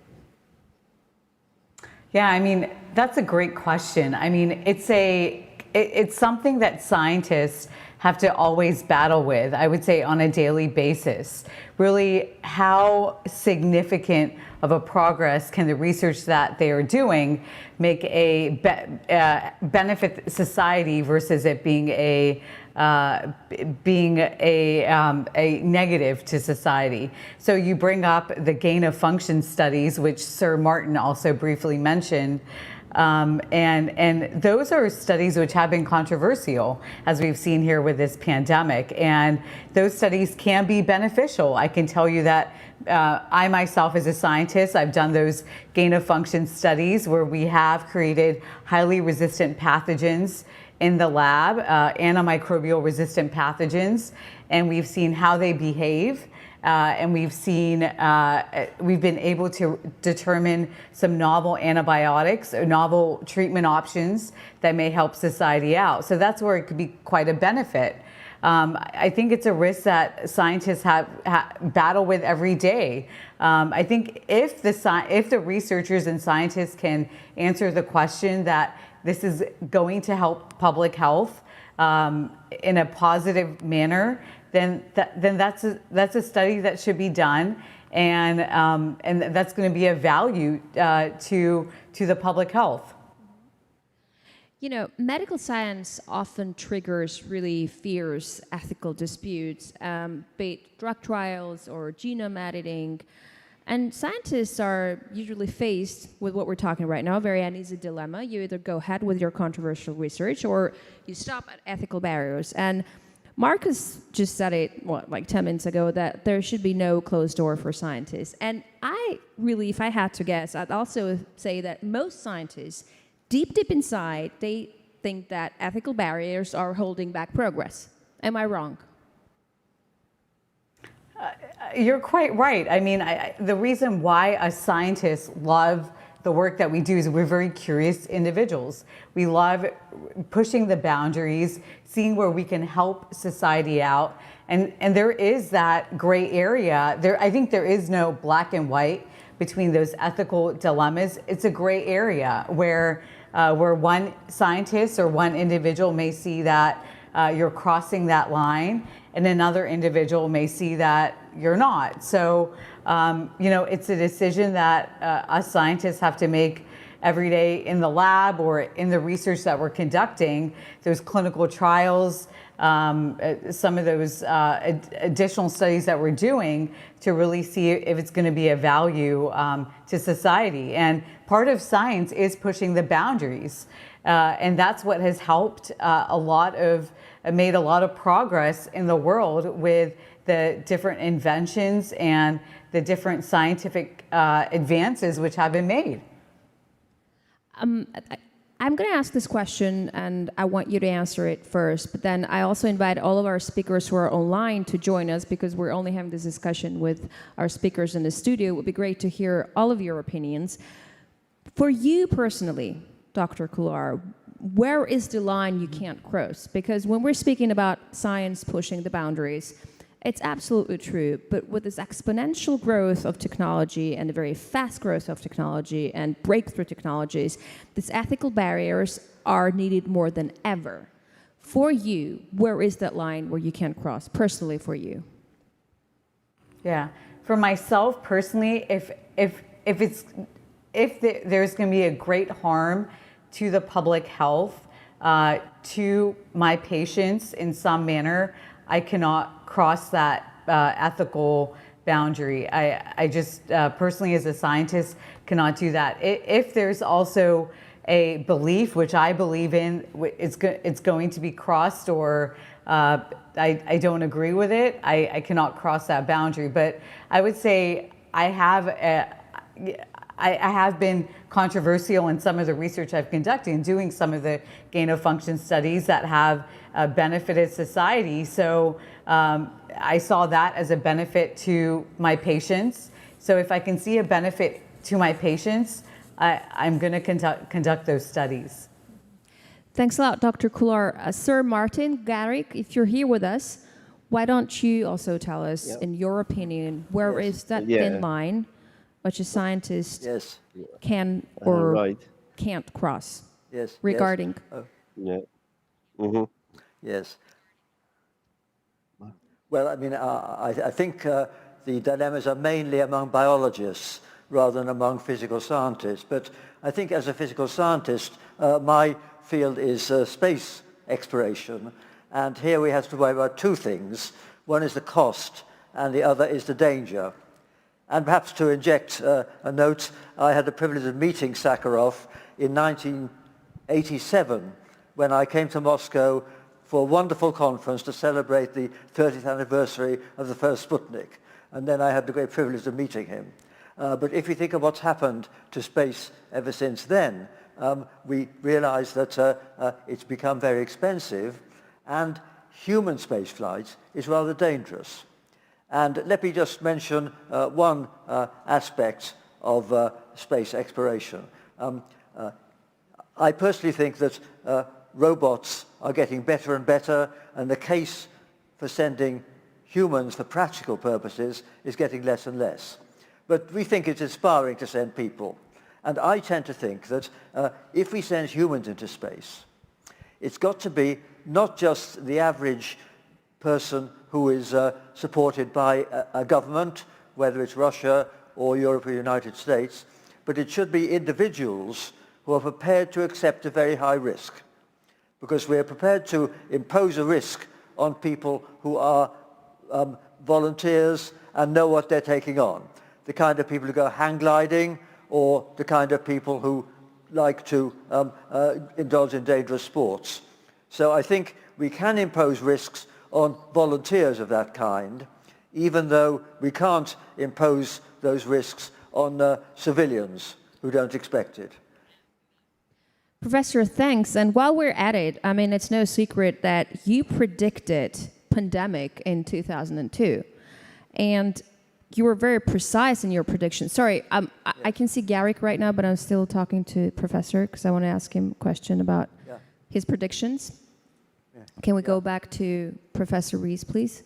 Yeah, I mean, that's a great question. I mean, it's something that scientists have to always battle with, I would say, on a daily basis. Really, how significant of a progress can the research that they are doing make a benefit society versus it being a negative to society. So you bring up the gain of function studies, which Sir Martin also briefly mentioned. And those are studies which have been controversial, as we've seen here with this pandemic. And those studies can be beneficial. I can tell you that I myself, as a scientist, I've done those gain of function studies where we have created highly resistant pathogens in the lab, antimicrobial resistant pathogens, and we've seen how they behave. And we've been able to determine some novel antibiotics or novel treatment options that may help society out. So that's where it could be quite a benefit. I think it's a risk that scientists battle with every day. I think if the researchers and scientists can answer the question that this is going to help public health in a positive manner, then that's a study that should be done, and that's going to be of value to the public health. You know, medical science often triggers really fierce ethical disputes, be it drug trials or genome editing. And scientists are usually faced with what we're talking right now, a very uneasy dilemma. You either go ahead with your controversial research or you stop at ethical barriers. And Marcus just said it, like 10 minutes ago, that there should be no closed door for scientists. And I really, if I had to guess, I'd also say that most scientists, deep inside, they think that ethical barriers are holding back progress. Am I wrong? You're quite right. I mean, the reason why us scientists love the work that we do is we're very curious individuals. We love pushing the boundaries, seeing where we can help society out. And there is that gray area. I think there is no black and white between those ethical dilemmas. It's a gray area where one scientist or one individual may see that you're crossing that line, and another individual may see that you're not. So, it's a decision that us scientists have to make every day in the lab or in the research that we're conducting, those clinical trials, some of those additional studies that we're doing to really see if it's going to be of value to society. And part of science is pushing the boundaries. And that's what has helped made a lot of progress in the world with the different inventions and the different scientific advances which have been made. I'm going to ask this question, and I want you to answer it first. But then I also invite all of our speakers who are online to join us, because we're only having this discussion with our speakers in the studio. It would be great to hear all of your opinions. For you personally, Dr. Kullar, where is the line you can't cross? Because when we're speaking about science pushing the boundaries, it's absolutely true, but with this exponential growth of technology and the very fast growth of technology and breakthrough technologies, these ethical barriers are needed more than ever. For you, where is that line where you can't cross, personally for you? Yeah, for myself personally, if there's going to be a great harm to the public health, to my patients in some manner, I cannot cross that ethical boundary. I just personally, as a scientist, cannot do that. If there's also a belief, which I believe in, it's going to be crossed, or I don't agree with it, I cannot cross that boundary. But I would say I have been controversial in some of the research I've conducted in doing some of the gain-of-function studies that have benefited society. So I saw that as a benefit to my patients. So if I can see a benefit to my patients, I'm going to conduct those studies. Thanks a lot, Dr. Kullar. Sir Martin Garrick, if you're here with us, why don't you also tell us, in your opinion, where is that thin line which a scientist can or can't cross regarding? Yes. Well, I mean, I think the dilemmas are mainly among biologists rather than among physical scientists. But I think as a physical scientist, my field is space exploration. And here we have to worry about two things. One is the cost, and the other is the danger. And perhaps to inject a note, I had the privilege of meeting Sakharov in 1987 when I came to Moscow for a wonderful conference to celebrate the 30th anniversary of the first Sputnik. And then I had the great privilege of meeting him. But if you think of what's happened to space ever since then, we realize that it's become very expensive, and human space flight is rather dangerous. And let me just mention one aspect of space exploration. I personally think that robots are getting better and better, and the case for sending humans for practical purposes is getting less and less. But we think it's inspiring to send people. And I tend to think that if we send humans into space, it's got to be not just the average person who is supported by a government, whether it's Russia or Europe or the United States, but it should be individuals who are prepared to accept a very high risk. Because we're prepared to impose a risk on people who are volunteers and know what they're taking on. The kind of people who go hang gliding, or the kind of people who like to indulge in dangerous sports. So I think we can impose risks on volunteers of that kind, even though we can't impose those risks on civilians who don't expect it. Professor, thanks. And while we're at it, I mean, it's no secret that you predicted pandemic in 2002. And you were very precise in your prediction. Sorry, I can see Garrick right now, but I'm still talking to Professor because I want to ask him a question about his predictions. Can we go back to Professor Rees, please?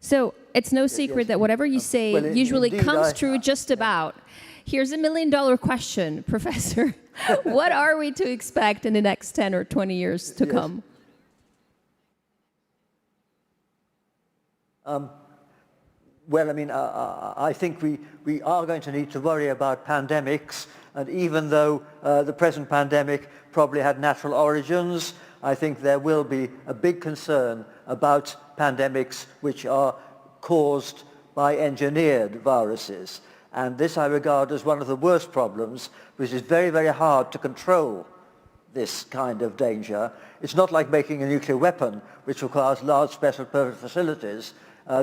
So it's no secret that whatever you say well, usually indeed, comes true just about. Here's a $1 million question, Professor. What are we to expect in the next 10 or 20 years to come? Well, I mean, I think we are going to need to worry about pandemics, and even though the present pandemic probably had natural origins, I think there will be a big concern about pandemics which are caused by engineered viruses. And this I regard as one of the worst problems, which is very, very hard to control this kind of danger. It's not like making a nuclear weapon, which requires large special purpose facilities.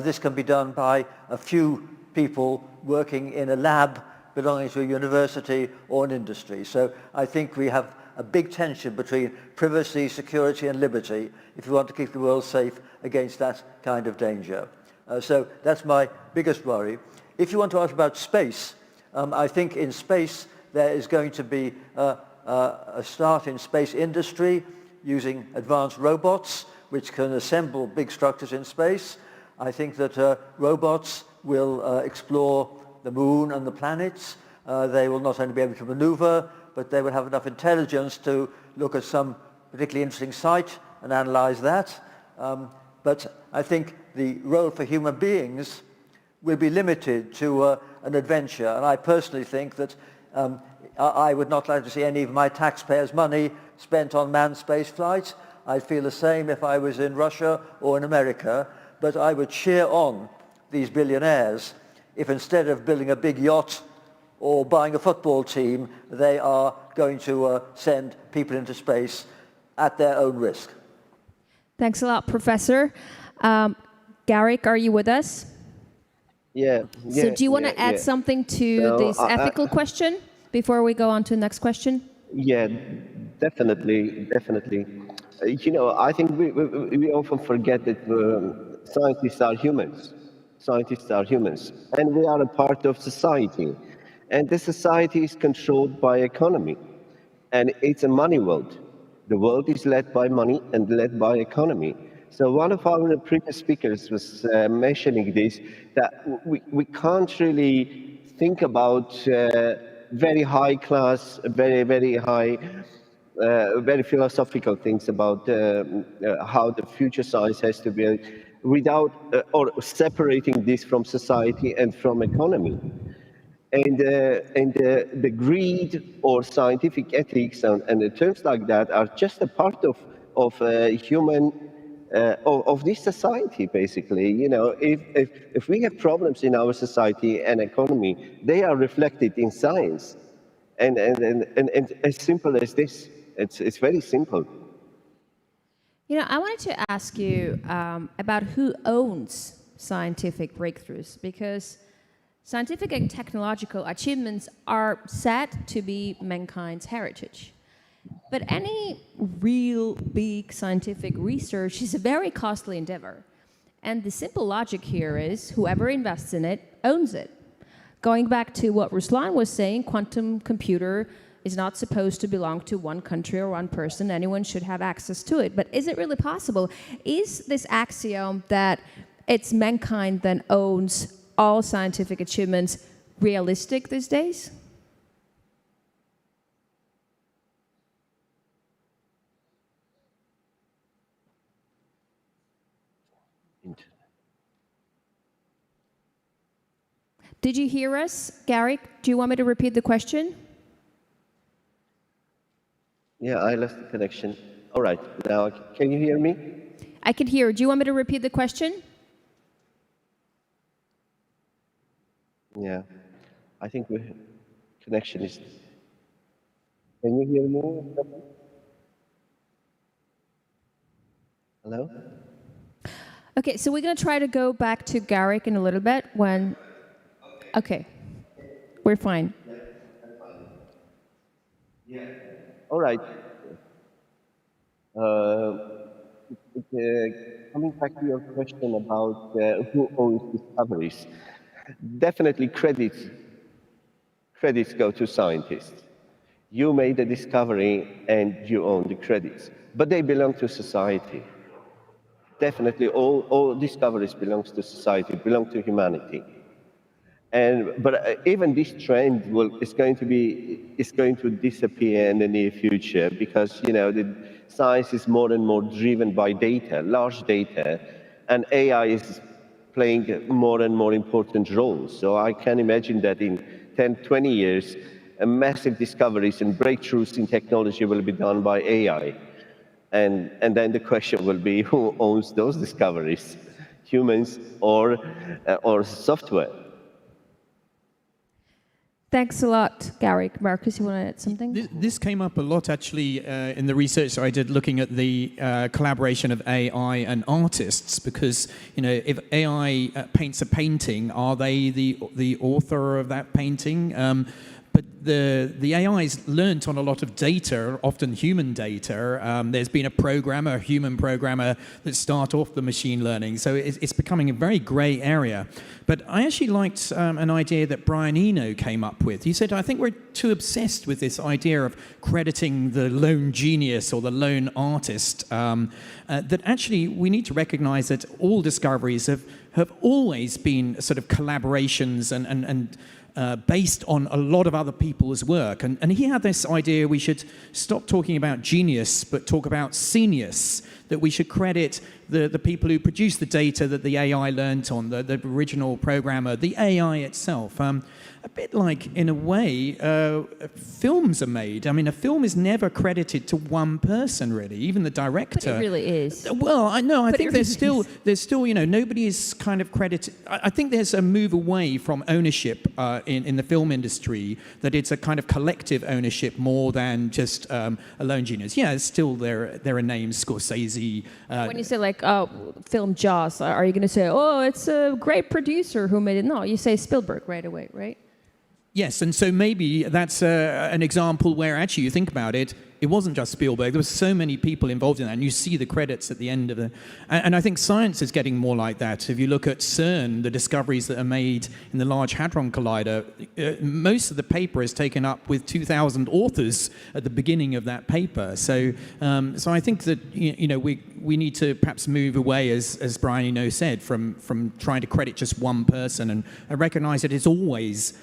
This can be done by a few people working in a lab belonging to a university or an industry. So I think we have a big tension between privacy, security and liberty if we want to keep the world safe against that kind of danger. So that's my biggest worry. If you want to ask about space, I think in space there is going to be a start in space industry using advanced robots which can assemble big structures in space. I think that robots will explore the moon and the planets. They will not only be able to maneuver, but they will have enough intelligence to look at some particularly interesting site and analyze that. But I think the role for human beings will be limited to an adventure. And I personally think that I would not like to see any of my taxpayers' money spent on manned space flights. I'd feel the same if I was in Russia or in America, but I would cheer on these billionaires if instead of building a big yacht or buying a football team, they are going to send people into space at their own risk. Thanks a lot, Professor. Garrick, are you with us? Yeah. So do you want to add something to this ethical question before we go on to the next question? Yeah, definitely. You know, I think we often forget that scientists are humans. Scientists are humans, and we are a part of society. And the society is controlled by economy, and it's a money world. The world is led by money and led by economy. So one of our previous speakers was mentioning this, that we can't really think about very high class, very high, very philosophical things about how the future science has to be without or separating this from society and from economy. And the greed or scientific ethics and the terms like that are just a part of human of this society, basically. You know, if we have problems in our society and economy, they are reflected in science, and as simple as this, it's very simple. You know, I wanted to ask you about who owns scientific breakthroughs, because scientific and technological achievements are said to be mankind's heritage. But any real big scientific research is a very costly endeavor. And the simple logic here is whoever invests in it owns it. Going back to what Ruslan was saying, quantum computer is not supposed to belong to one country or one person. Anyone should have access to it. But is it really possible? Is this axiom that it's mankind that owns all scientific achievements realistic these days? Did you hear us, Garrick? Do you want me to repeat the question? Yeah, I lost the connection. All right, now can you hear me? I can hear. Do you want me to repeat the question? Yeah, I think connection is. Can you hear me? Hello? Okay, so we're going to try to go back to Garrick in a little bit when... Okay, we're fine. All right. coming back to your question about who owns discoveries, definitely credits go to scientists. You made a discovery and you own the credits, but they belong to society. Definitely, all discoveries belong to society, belong to humanity. But even this trend is going to disappear in the near future because the science is more and more driven by data, large data, and AI is playing more and more important roles. So I can imagine that in 10, 20 years, massive discoveries and breakthroughs in technology will be done by AI. And then the question will be, who owns those discoveries, humans or software? Thanks a lot, Gary. Marcus, you want to add something? This came up a lot, actually, in the research I did looking at the collaboration of AI and artists, because, if AI paints a painting, are they the author of that painting? But the AI's learnt on a lot of data, often human data. There's been a human programmer that start off the machine learning. So it's becoming a very grey area. But I actually liked an idea that Brian Eno came up with. He said, I think we're too obsessed with this idea of crediting the lone genius or the lone artist, that actually we need to recognize that all discoveries have always been sort of collaborations and based on a lot of other people's work. And he had this idea we should stop talking about genius, but talk about genius, that we should credit the people who produce the data that the AI learnt on, the original programmer, the AI itself. A bit like, in a way, films are made. I mean, a film is never credited to one person, really, even the director. But it really is. Well, I know. I think really there's still, nobody is kind of credited. I think there's a move away from ownership in the film industry, that it's a kind of collective ownership more than just a lone genius. Yeah, it's still there are names, Scorsese. When you say film Jaws, are you going to say, oh, it's a great producer who made it? No, you say Spielberg right away, right? Yes, and so maybe that's an example where actually you think about it, it wasn't just Spielberg. There were so many people involved in that, and you see the credits at the end of the... And I think science is getting more like that. If you look at CERN, the discoveries that are made in the Large Hadron Collider, most of the paper is taken up with 2,000 authors at the beginning of that paper. So I think that we need to perhaps move away, as Brian Eno said, from trying to credit just one person and recognize that it's always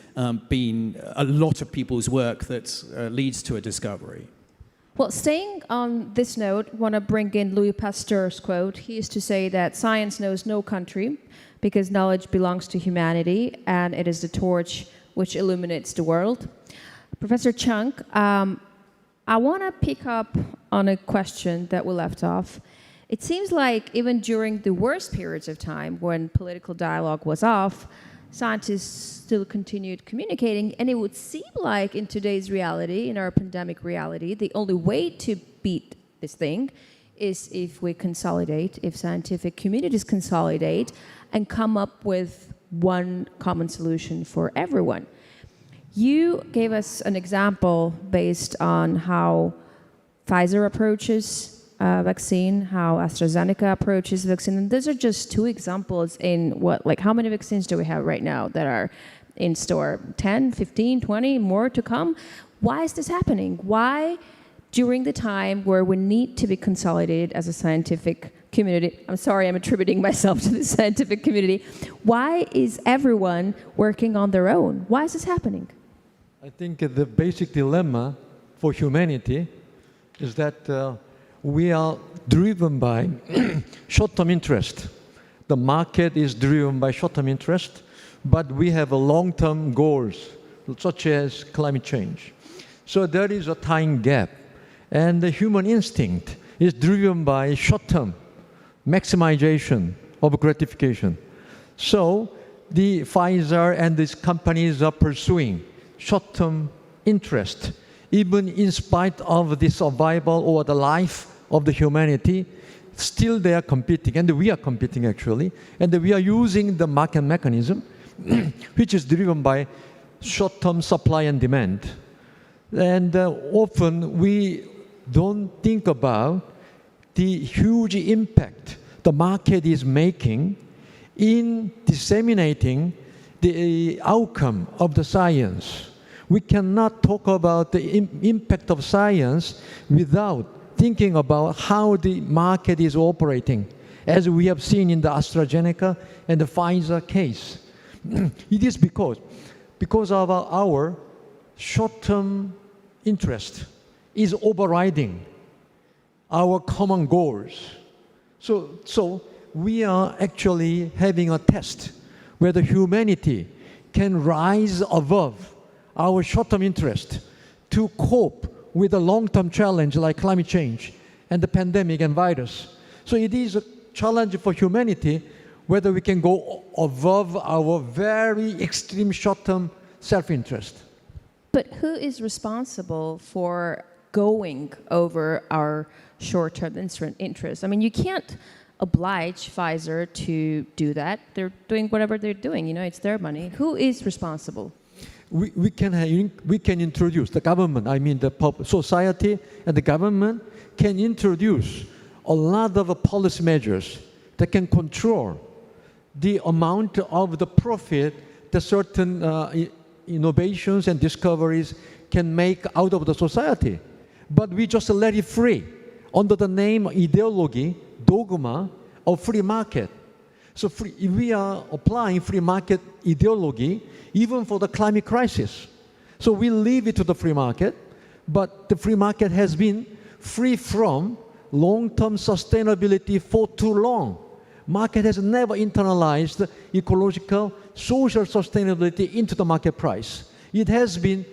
been a lot of people's work that leads to a discovery. Well, staying on this note, I want to bring in Louis Pasteur's quote. He used to say that science knows no country because knowledge belongs to humanity and it is the torch which illuminates the world. Professor Chunk, I want to pick up on a question that we left off. It seems like even during the worst periods of time when political dialogue was off, scientists still continued communicating, and it would seem like in today's reality, in our pandemic reality, the only way to beat this thing is if we consolidate, if scientific communities consolidate and come up with one common solution for everyone. You gave us an example based on how Pfizer approaches vaccine, how AstraZeneca approaches vaccine. And those are just two examples in how many vaccines do we have right now that are in store? 10, 15, 20, more to come? Why is this happening? Why, during the time where we need to be consolidated as a scientific community, I'm sorry, I'm attributing myself to the scientific community, why is everyone working on their own? Why is this happening? I think the basic dilemma for humanity is that we are driven by short-term interest. The market is driven by short-term interest, but we have long-term goals, such as climate change. So there is a time gap, and the human instinct is driven by short-term maximization of gratification. So the Pfizer and these companies are pursuing short-term interest, even in spite of the survival or the life of the humanity. Still they are competing, and we are competing actually, and we are using the market mechanism which is driven by short-term supply and demand. And often we don't think about the huge impact the market is making in disseminating the outcome of the science. We cannot talk about the impact of science without thinking about how the market is operating, as we have seen in the AstraZeneca and the Pfizer case. It is because of our short-term interest is overriding our common goals. So we are actually having a test whether humanity can rise above our short-term interest to cope with a long-term challenge like climate change and the pandemic and virus. So it is a challenge for humanity whether we can go above our very extreme short-term self-interest. But who is responsible for going over our short-term interest? I mean, you can't oblige Pfizer to do that. They're doing whatever they're doing. You know, it's their money. Who is responsible? We can introduce, the government, I mean the society and the government can introduce a lot of policy measures that can control the amount of the profit that certain innovations and discoveries can make out of the society. But we just let it free under the name ideology, dogma of free market. So we are applying free market ideology even for the climate crisis. So we leave it to the free market, but the free market has been free from long-term sustainability for too long. Market has never internalized ecological, social sustainability into the market price. It has been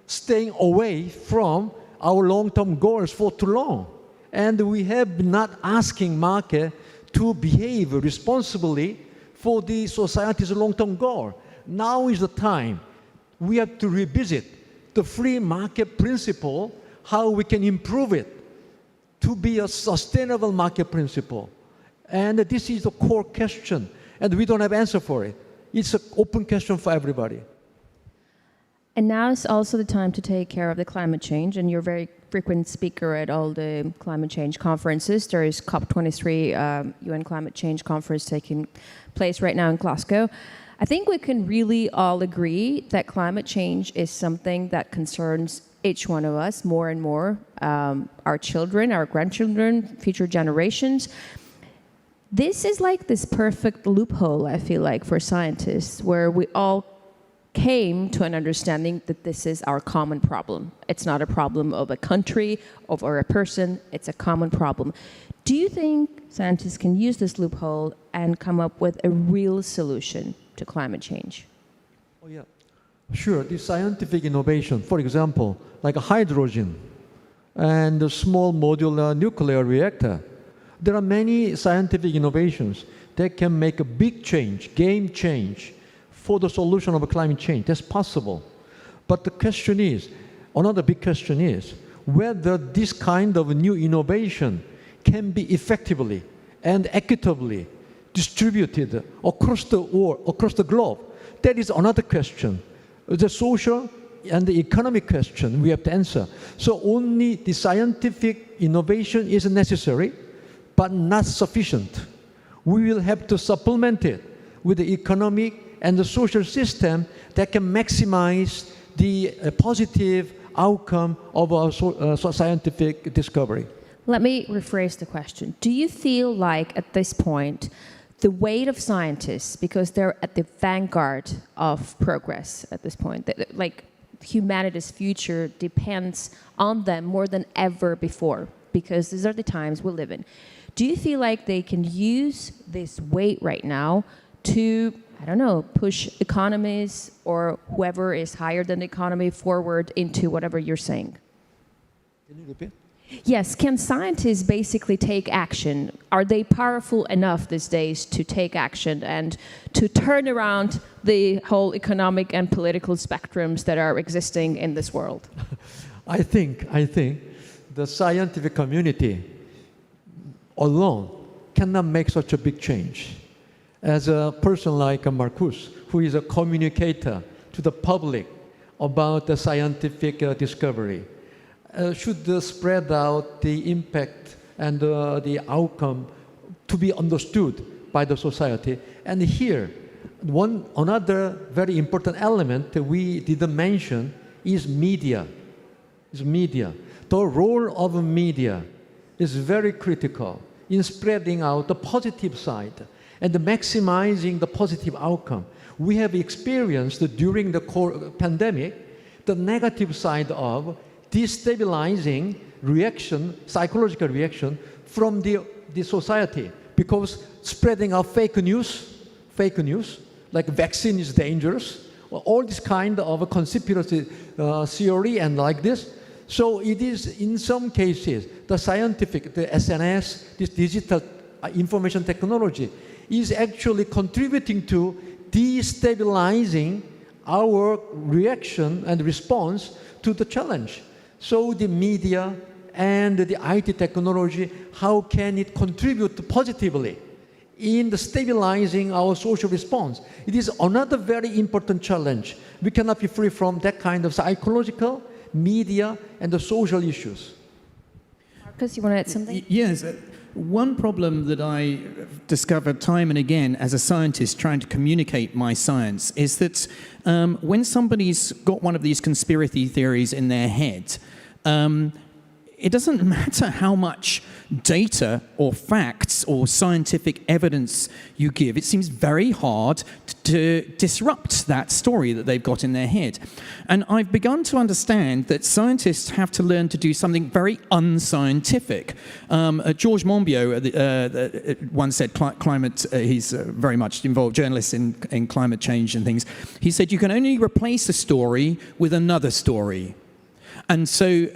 staying away from our long-term goals for too long. And we have been not asking market to behave responsibly for the society's long-term goal. Now is the time. We have to revisit the free market principle, how we can improve it to be a sustainable market principle. And this is the core question, and we don't have answer for it. It's an open question for everybody. And now is also the time to take care of the climate change, and you're a very frequent speaker at all the climate change conferences. There is COP23 UN Climate Change Conference taking place right now in Glasgow. I think we can really all agree that climate change is something that concerns each one of us more and more, our children, our grandchildren, future generations. This is like this perfect loophole, I feel like, for scientists, where we all came to an understanding that this is our common problem. It's not a problem of a country or a person, it's a common problem. Do you think scientists can use this loophole and come up with a real solution to climate change? Oh, yeah. Sure, the scientific innovation, for example, like hydrogen and a small modular nuclear reactor. There are many scientific innovations that can make a big change, game change, for the solution of climate change. That's possible. But the question is, another big question is, whether this kind of new innovation can be effectively and equitably distributed across the globe. That is another question. The social and the economic question we have to answer. So only the scientific innovation is necessary, but not sufficient. We will have to supplement it with the economic and the social system that can maximize the positive outcome of our scientific discovery. Let me rephrase the question. Do you feel like at this point, the weight of scientists, because they're at the vanguard of progress at this point, that, like humanity's future depends on them more than ever before, because these are the times we live in. Do you feel like they can use this weight right now to, I don't know, push economies or whoever is higher than the economy forward into whatever you're saying? Can you repeat? Yes, can scientists basically take action? Are they powerful enough these days to take action and to turn around the whole economic and political spectrums that are existing in this world? I think the scientific community alone cannot make such a big change. As a person like Marcus, who is a communicator to the public about the scientific discovery, should spread out the impact and the outcome to be understood by the society. And here, another very important element that we didn't mention is media. The role of media is very critical in spreading out the positive side and maximizing the positive outcome. We have experienced during the pandemic the negative side of destabilizing reaction, psychological reaction from the society, because spreading of fake news, like vaccine is dangerous, all this kind of a conspiracy theory and like this. So it is, in some cases, the scientific, the SNS, this digital information technology is actually contributing to destabilizing our reaction and response to the challenge. So the media and the IT technology, how can it contribute positively in the stabilizing our social response? It is another very important challenge. We cannot be free from that kind of psychological, media, and the social issues. Marcus, you want to add something? Yes. One problem that I discovered time and again as a scientist trying to communicate my science is that when somebody's got one of these conspiracy theories in their head, it doesn't matter how much data or facts or scientific evidence you give. It seems very hard to disrupt that story that they've got in their head. And I've begun to understand that scientists have to learn to do something very unscientific. Georges Monbiot once said, he's very much involved, journalist in climate change and things. He said, you can only replace a story with another story. And so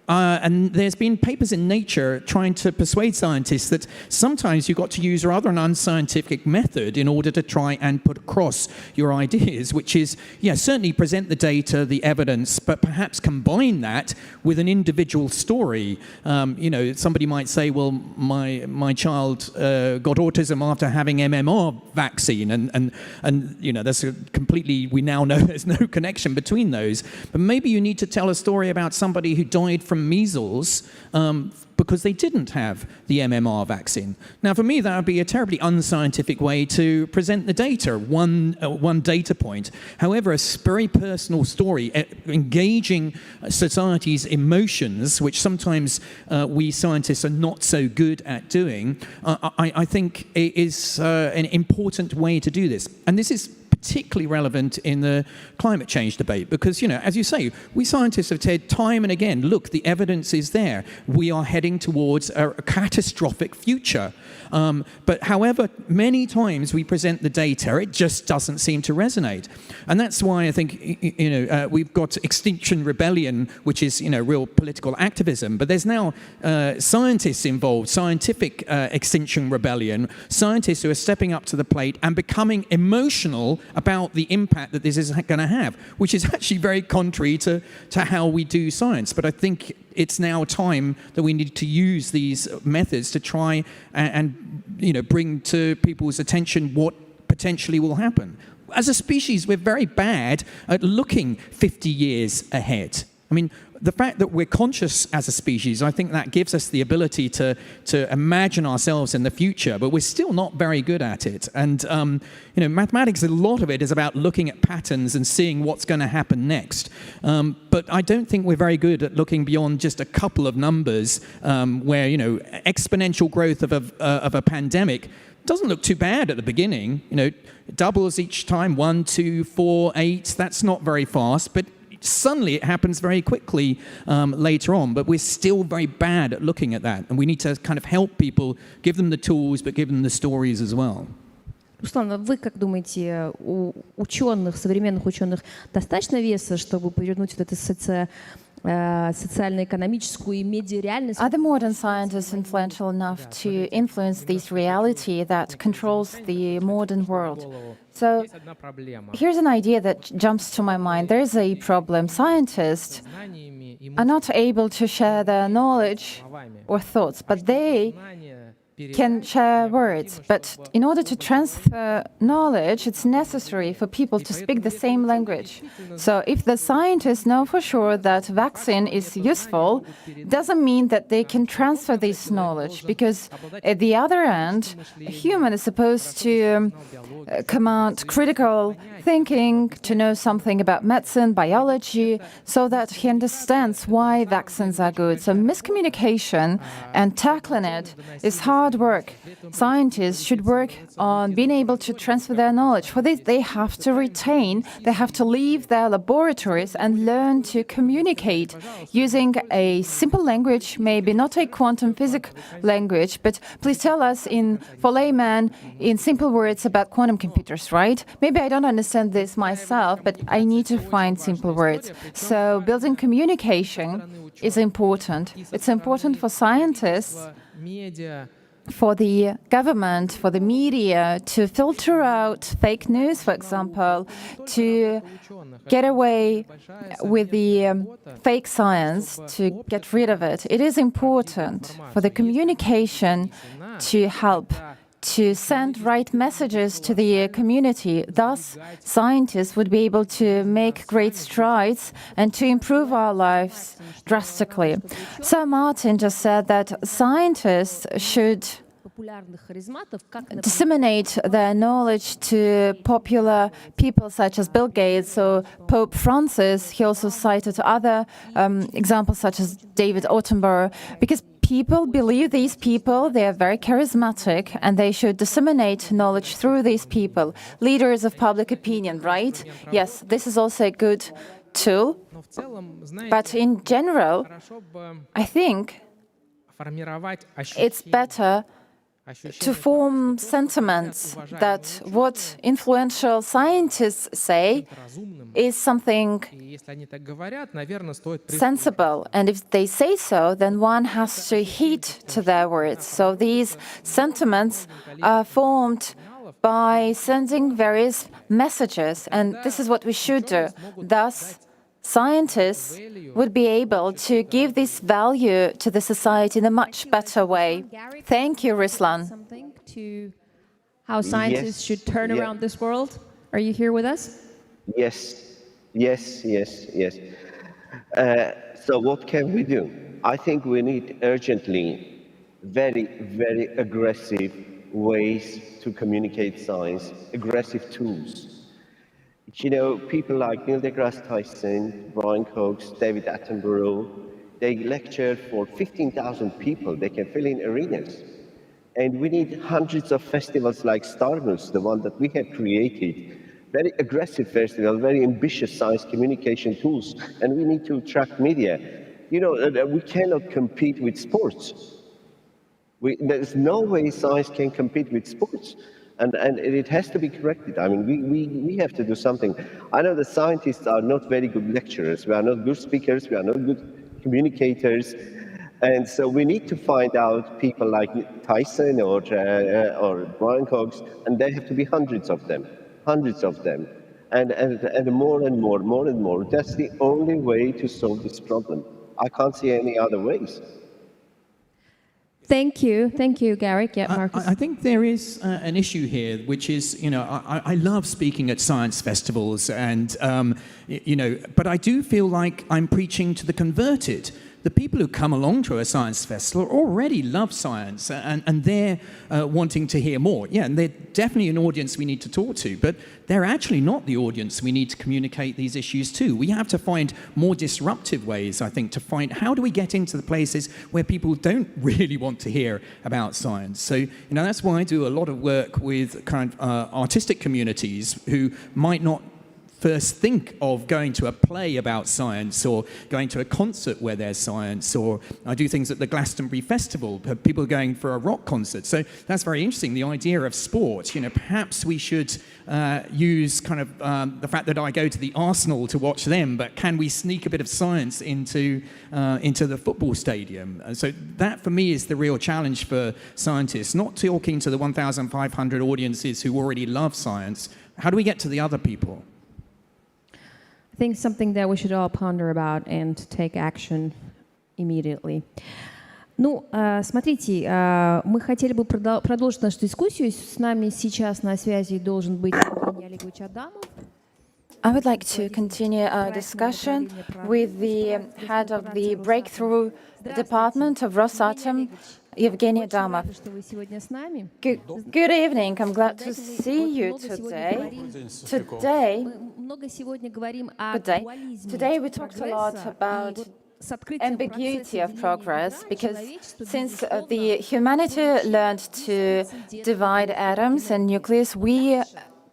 and there's been papers in Nature trying to persuade scientists that sometimes you've got to use a rather an unscientific method in order to try and put across your ideas, which is, certainly present the data, the evidence, but perhaps combine that with an individual story. Somebody might say, well, my child got autism after having MMR vaccine, and that's we now know there's no connection between those. But maybe you need to tell a story about somebody who died from measles because they didn't have the MMR vaccine. Now, for me, that would be a terribly unscientific way to present the data, one data point. However, a very personal story, engaging society's emotions, which sometimes we scientists are not so good at doing, I think is an important way to do this. And this is particularly relevant in the climate change debate because, as you say, we scientists have said time and again, look, the evidence is there. We are heading towards a catastrophic future. But however many times we present the data, it just doesn't seem to resonate. And that's why I think, we've got Extinction Rebellion, which is, real political activism. But there's now scientists involved, scientific Extinction Rebellion, scientists who are stepping up to the plate and becoming emotional about the impact that this is going to have, which is actually very contrary to how we do science. But I think it's now time that we need to use these methods to try and bring to people's attention what potentially will happen. As a species, we're very bad at looking 50 years ahead. I mean, the fact that we're conscious as a species, I think that gives us the ability to imagine ourselves in the future, but we're still not very good at it. And, mathematics, a lot of it is about looking at patterns and seeing what's going to happen next. But I don't think we're very good at looking beyond just a couple of numbers where, exponential growth of a pandemic doesn't look too bad at the beginning. It doubles each time, 1, 2, 4, 8. That's not very fast, but suddenly it happens very quickly later on, but we're still very bad at looking at that. And we need to kind of help people, give them the tools, but give them the stories as well. Руслан, вы как думаете, у ученых, современных ученых, достаточно веса, чтобы повернуть вот эту социально-экономическую и медиа-реальность? Are the modern scientists influential enough to influence this reality that controls the modern world? So here's an idea that jumps to my mind. There's a problem. Scientists are not able to share their knowledge or thoughts, but they can share words, but in order to transfer knowledge, it's necessary for people to speak the same language. So if the scientists know for sure that vaccine is useful, doesn't mean that they can transfer this knowledge, because at the other end, a human is supposed to command critical thinking, to know something about medicine, biology, so that he understands why vaccines are good. So miscommunication and tackling it is hard work. Scientists should work on being able to transfer their knowledge. For this, they have to they have to leave their laboratories and learn to communicate using a simple language, maybe not a quantum physics language, but please tell us for layman, in simple words about quantum computers, right? Maybe I don't understand this myself, but I need to find simple words. So building communication is important. It's important for scientists, for the government, for the media to filter out fake news, for example, to get away with the fake science, to get rid of it. It is important for the communication to help to send right messages to the community. Thus, scientists would be able to make great strides and to improve our lives drastically. Sir Martin just said that scientists should disseminate their knowledge to popular people such as Bill Gates or Pope Francis. He also cited other examples such as David Attenborough, because people believe these people, they are very charismatic, and they should disseminate knowledge through these people. Leaders of public opinion, right? Yes, this is also a good tool. But in general, I think it's better to form sentiments that what influential scientists say is something sensible. And if they say so, then one has to heed to their words. So these sentiments are formed by sending various messages, and this is what we should do. Thus, scientists would be able to give this value to the society in a much better way. Thank you, Ruslan. Something to how scientists should turn Yeah. around this world? Are you here with us? Yes. So what can we do? I think we need urgently very, very aggressive ways to communicate science, aggressive tools. You know, people like Neil deGrasse Tyson, Brian Cox, David Attenborough, they lecture for 15,000 people. They can fill in arenas. And we need hundreds of festivals like Starmus, the one that we have created. Very aggressive festival, very ambitious science communication tools. And we need to attract media. You know, we cannot compete with sports. There's no way science can compete with sports. And it has to be corrected. I mean, we have to do something. I know the scientists are not very good lecturers. We are not good speakers. We are not good communicators. And so we need to find out people like Tyson or Brian Cox, and there have to be hundreds of them. And more and more. That's the only way to solve this problem. I can't see any other ways. Thank you, Garrick. Yeah, Marcus. I think there is an issue here, which is, you know, I love speaking at science festivals, and but I do feel like I'm preaching to the converted. The people who come along to a science festival already love science, and they're wanting to hear more. Yeah, and they're definitely an audience we need to talk to, but they're actually not the audience we need to communicate these issues to. We have to find more disruptive ways, I think, to find how do we get into the places where people don't really want to hear about science. So, you know, that's why I do a lot of work with kind of artistic communities who might not first think of going to a play about science or going to a concert where there's science, or I do things at the Glastonbury Festival, people going for a rock concert. So that's very interesting, the idea of sport. You know, perhaps we should use kind of the fact that I go to the Arsenal to watch them, but can we sneak a bit of science into the football stadium? So that, for me, is the real challenge for scientists, not talking to the 1,500 audiences who already love science. How do we get to the other people? I think something that we should all ponder about and take action immediately. Ну, смотрите, мы хотели бы продолжить нашу дискуссию. С нами сейчас на связи должен быть Евгений Олегович Адамов. I would like to continue our discussion with the head of the Breakthrough Department of Rosatom, Evgeny Adamov. Что вы сегодня с нами. Good evening. I'm glad to see you today. Today, Много сегодня говорим о good day. дуализме Today we talked a lot прогресса, about и вот с открытием ambiguity процесса of progress, деления because человечества, since безусловно, the humanity learned to divide atoms and nucleus, we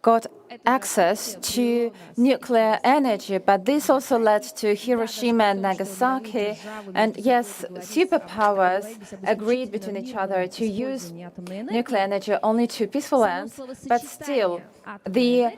got access to nuclear energy, but this also led to Hiroshima and Nagasaki. And yes, superpowers agreed between each other to use nuclear energy only to peaceful ends, but still, the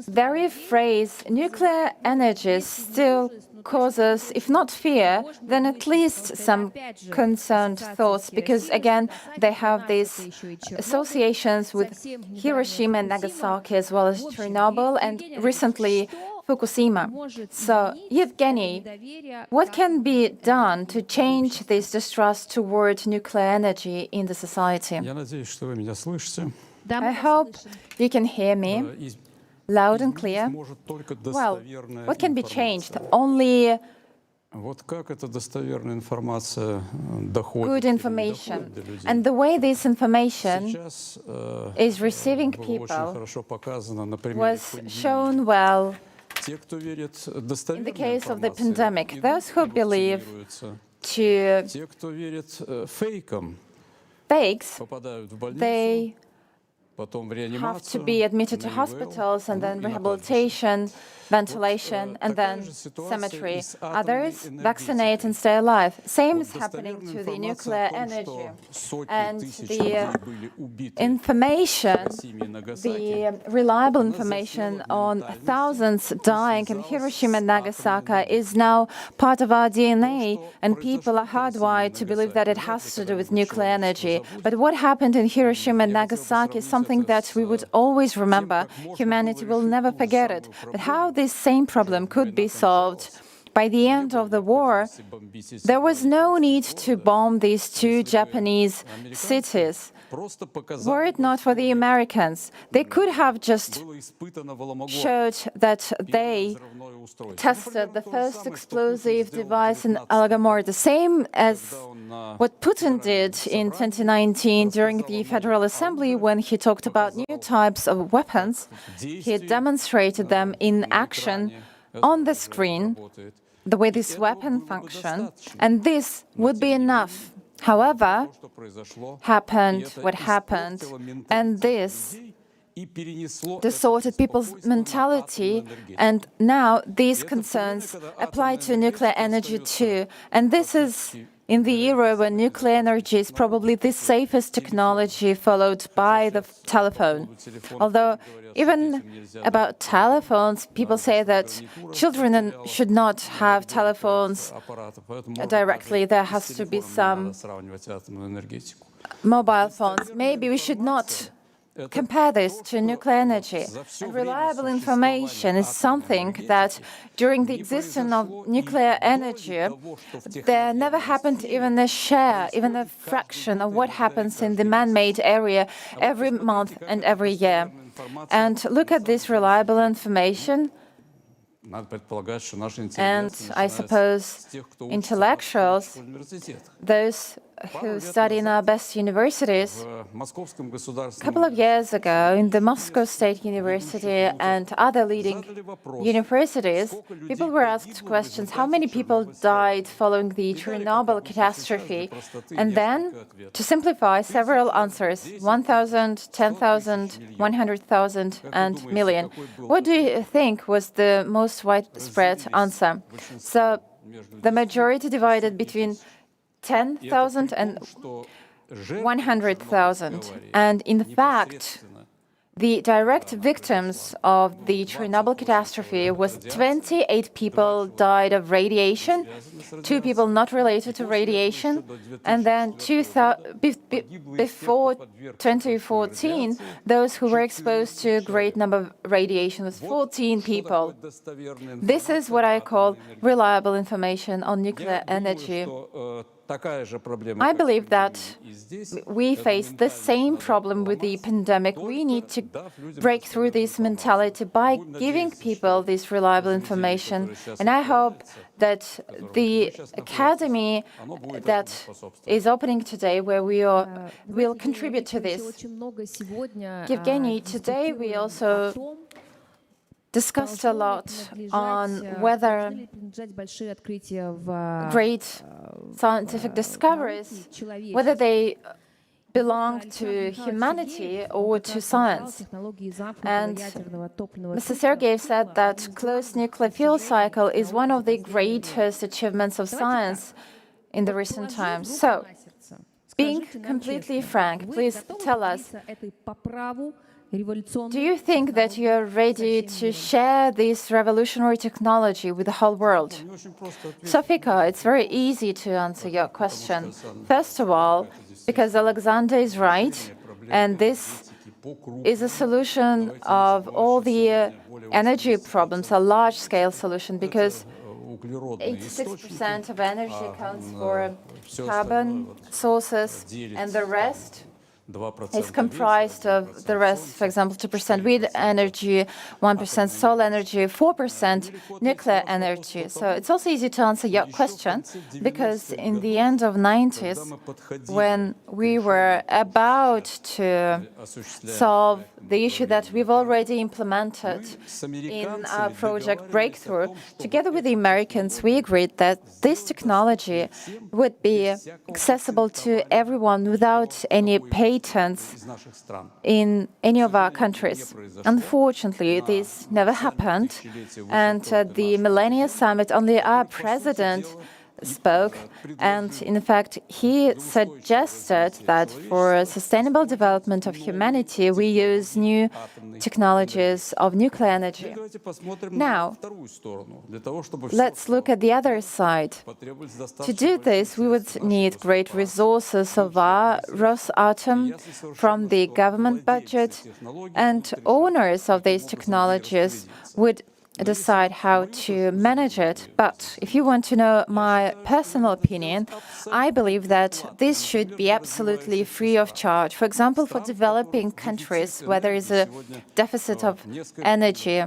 very phrase nuclear energy still causes, if not fear, then at least some concerned thoughts, because again, they have these associations with Hiroshima and Nagasaki as well as Chernobyl and recently Fukushima. So, Evgeny, what can be done to change this distrust toward nuclear energy in the society? Я надеюсь, что вы меня слышите. I hope you can hear me loud and clear. Может только Well, достоверная what can be информация. changed? Only Вот как эта достоверная информация доходит good или не information. доходит до людей. And the way this information Сейчас is receiving было очень people хорошо показано на примере was пандемии. shown well Те, кто верит in достоверной the case of the информации, pandemic. идут Those who и believe вакцинируются. to Те, кто верит фейкам, fakes, попадают в больницу, they потом в have to реанимацию, be admitted to на ИВЛ, hospitals and then и на rehabilitation, ventilation, and then cemetery. Others vaccinate and stay alive. Same is happening to the nuclear energy. And the information, the reliable information on thousands dying in Hiroshima and Nagasaki is now part of our DNA, and people are hardwired to believe that it has to do with nuclear energy. But what happened in Hiroshima and Nagasaki is something that we would always remember. Humanity will never forget it. But how this same problem could be solved? By the end of the war, there was no need to bomb these two Japanese cities. Were it not for the Americans, they could have just showed that they tested the first explosive device in Alagomor, the same as what Putin did in 2019 during the Federal Assembly when he talked about new types of weapons. He demonstrated them in action on the screen, the way this weapon functions, and this would be enough. However, happened what happened, and this distorted people's mentality, and now these concerns apply to nuclear energy too. And this is in the era when nuclear energy is probably the safest technology, followed by the telephone. Although even about telephones, people say that children should not have telephones directly. There has to be some mobile phones. Maybe we should not compare this to nuclear energy. And reliable information is something that during the existence of nuclear energy, there never happened even a share, even a fraction of what happens in the man-made area every month and every year. And look at this reliable information. And I suppose intellectuals, those who study in our best universities, a couple of years ago in the Moscow State University and other leading universities, people were asked questions, how many people died following the Chernobyl catastrophe? And then, to simplify, several answers, 1,000, 10,000, 100,000 and million. What do you think was the most widespread answer? So, the majority divided between 10,000 and 100,000. And in fact, the direct victims of the Chernobyl catastrophe was 28 people died of radiation, 2 people not related to radiation, and then before 2014, those who were exposed to a great number of radiation was 14 people. This is what I call reliable information on nuclear energy. I believe that we face the same problem with the pandemic. We need to break through this mentality by giving people this reliable information. And I hope that the academy that is opening today, where we will contribute to this. Evgeny, today we also discussed a lot on whether great scientific discoveries, whether they belong to humanity or to science. And Mr. Sergeyev said that closed nuclear fuel cycle is one of the greatest achievements of science in the recent times. So, being completely frank, please tell us, do you think that you're ready to share this revolutionary technology with the whole world? Sofika, it's very easy to answer your question. First of all, because Alexander is right, and this is a solution of all the energy problems, a large-scale solution, because 86% of energy comes from carbon sources, and the rest is comprised of the rest, for example, 2% wind energy, 1% solar energy, 4% nuclear energy. So it's also easy to answer your question, because in the end of 90s, when we were about to solve the issue that we've already implemented in our project Breakthrough, together with the Americans, we agreed that this technology would be accessible to everyone without any patents in any of our countries. Unfortunately, this never happened, and at the Millennium Summit, only our president spoke, and in fact, he suggested that for sustainable development of humanity, we use new technologies of nuclear energy. Now, let's look at the other side. To do this, we would need great resources of our Rosatom from the government budget, and owners of these technologies would decide how to manage it. But if you want to know my personal opinion, I believe that this should be absolutely free of charge. For example, for developing countries where there is a deficit of energy,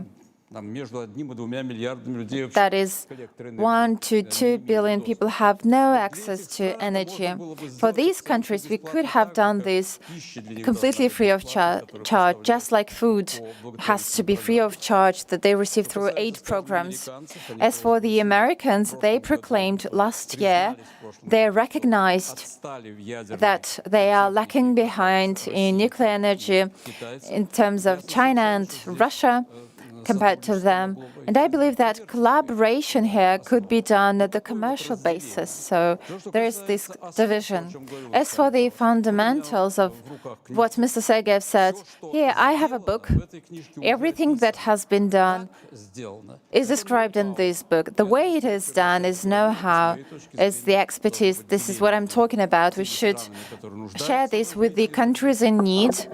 that is, 1 to 2 billion people have no access to energy. For these countries, we could have done this completely free of charge, just like food has to be free of charge that they receive through aid programs. As for the Americans, they proclaimed last year they recognized that they are lacking behind in nuclear energy in terms of China and Russia compared to them. And I believe that collaboration here could be done at the commercial basis. So there is this division. As for the fundamentals of what Mr. Sergeyev said, here I have a book. Everything that has been done is described in this book. The way it is done is know-how, is the expertise. This is what I'm talking about. We should share this with the countries in need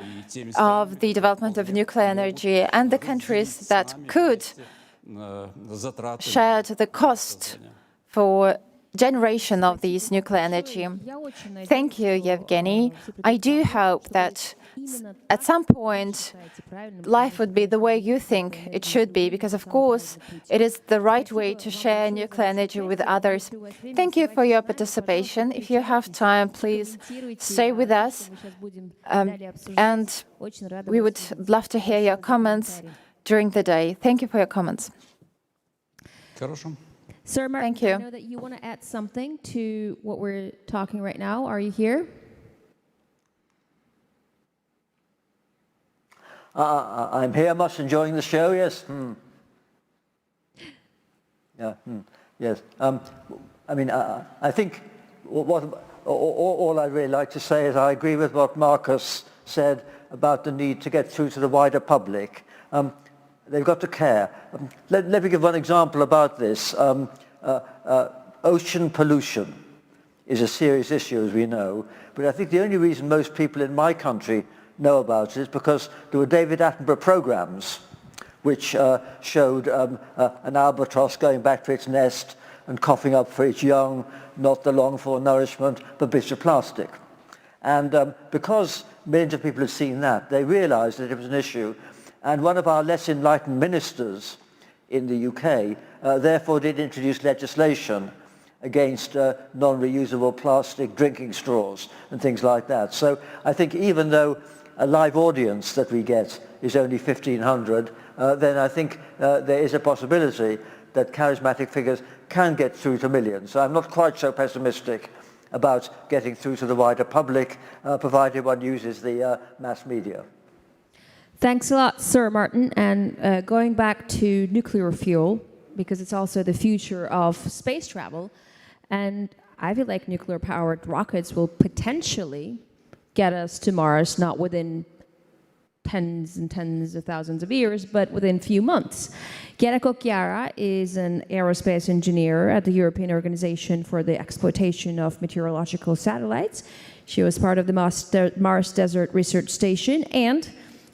of the development of nuclear energy and the countries that could share the cost for generation of this nuclear energy. Thank you, Evgeny. I do hope that at some point life would be the way you think it should be, because of course it is the right way to share nuclear energy with others. Thank you for your participation. If you have time, please stay with us, and we would love to hear your comments during the day. Thank you for your comments. Sir Martin, Thank you. I know that you want to add something to what we're talking right now. Are you here? I'm here, much enjoying the show, yes. Yeah, yes. I mean, I think all I'd really like to say is I agree with what Marcus said about the need to get through to the wider public. They've got to care. Let me give one example about this. Ocean pollution is a serious issue, as we know, but I think the only reason most people in my country know about it is because there were David Attenborough programs which showed an albatross going back to its nest and coughing up for its young, not the long-for nourishment, but bits of plastic. And because millions of people have seen that, they realized that it was an issue. And one of our less enlightened ministers in the UK therefore did introduce legislation against non-reusable plastic drinking straws and things like that. So I think even though a live audience that we get is only 1,500, then I think there is a possibility that charismatic figures can get through to millions. So I'm not quite so pessimistic about getting through to the wider public, provided one uses the mass media. Thanks a lot, Sir Martin. And going back to nuclear fuel, because it's also the future of space travel, and I feel like nuclear-powered rockets will potentially get us to Mars, not within tens and tens of thousands of years, but within a few months. Chiara Cocchiara is an aerospace engineer at the European Organization for the Exploitation of Meteorological Satellites. She was part of the Mars Desert Research Station and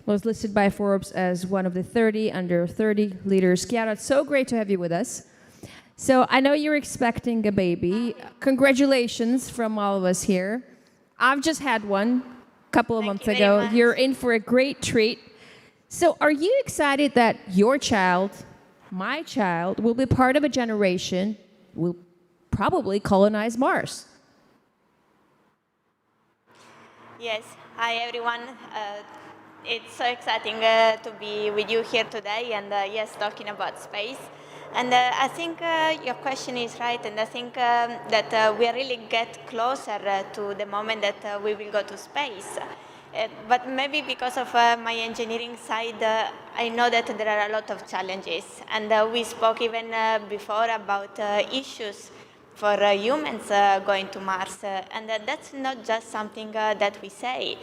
was listed by Forbes as one of the 30 under 30 leaders. Chiara, it's so great to have you with us. So I know you're expecting a baby. Congratulations from all of us here. I've just had one a couple of months ago. You're in for a great treat. So are you excited that your child, my child, will be part of a generation who will probably colonize Mars? Yes. Hi, everyone. It's so exciting to be with you here today and yes, talking about space. And I think your question is right, and I think that we really get closer to the moment that we will go to space. But maybe because of my engineering side, I know that there are a lot of challenges. And we spoke even before about issues for humans going to Mars. And that's not just something that we say.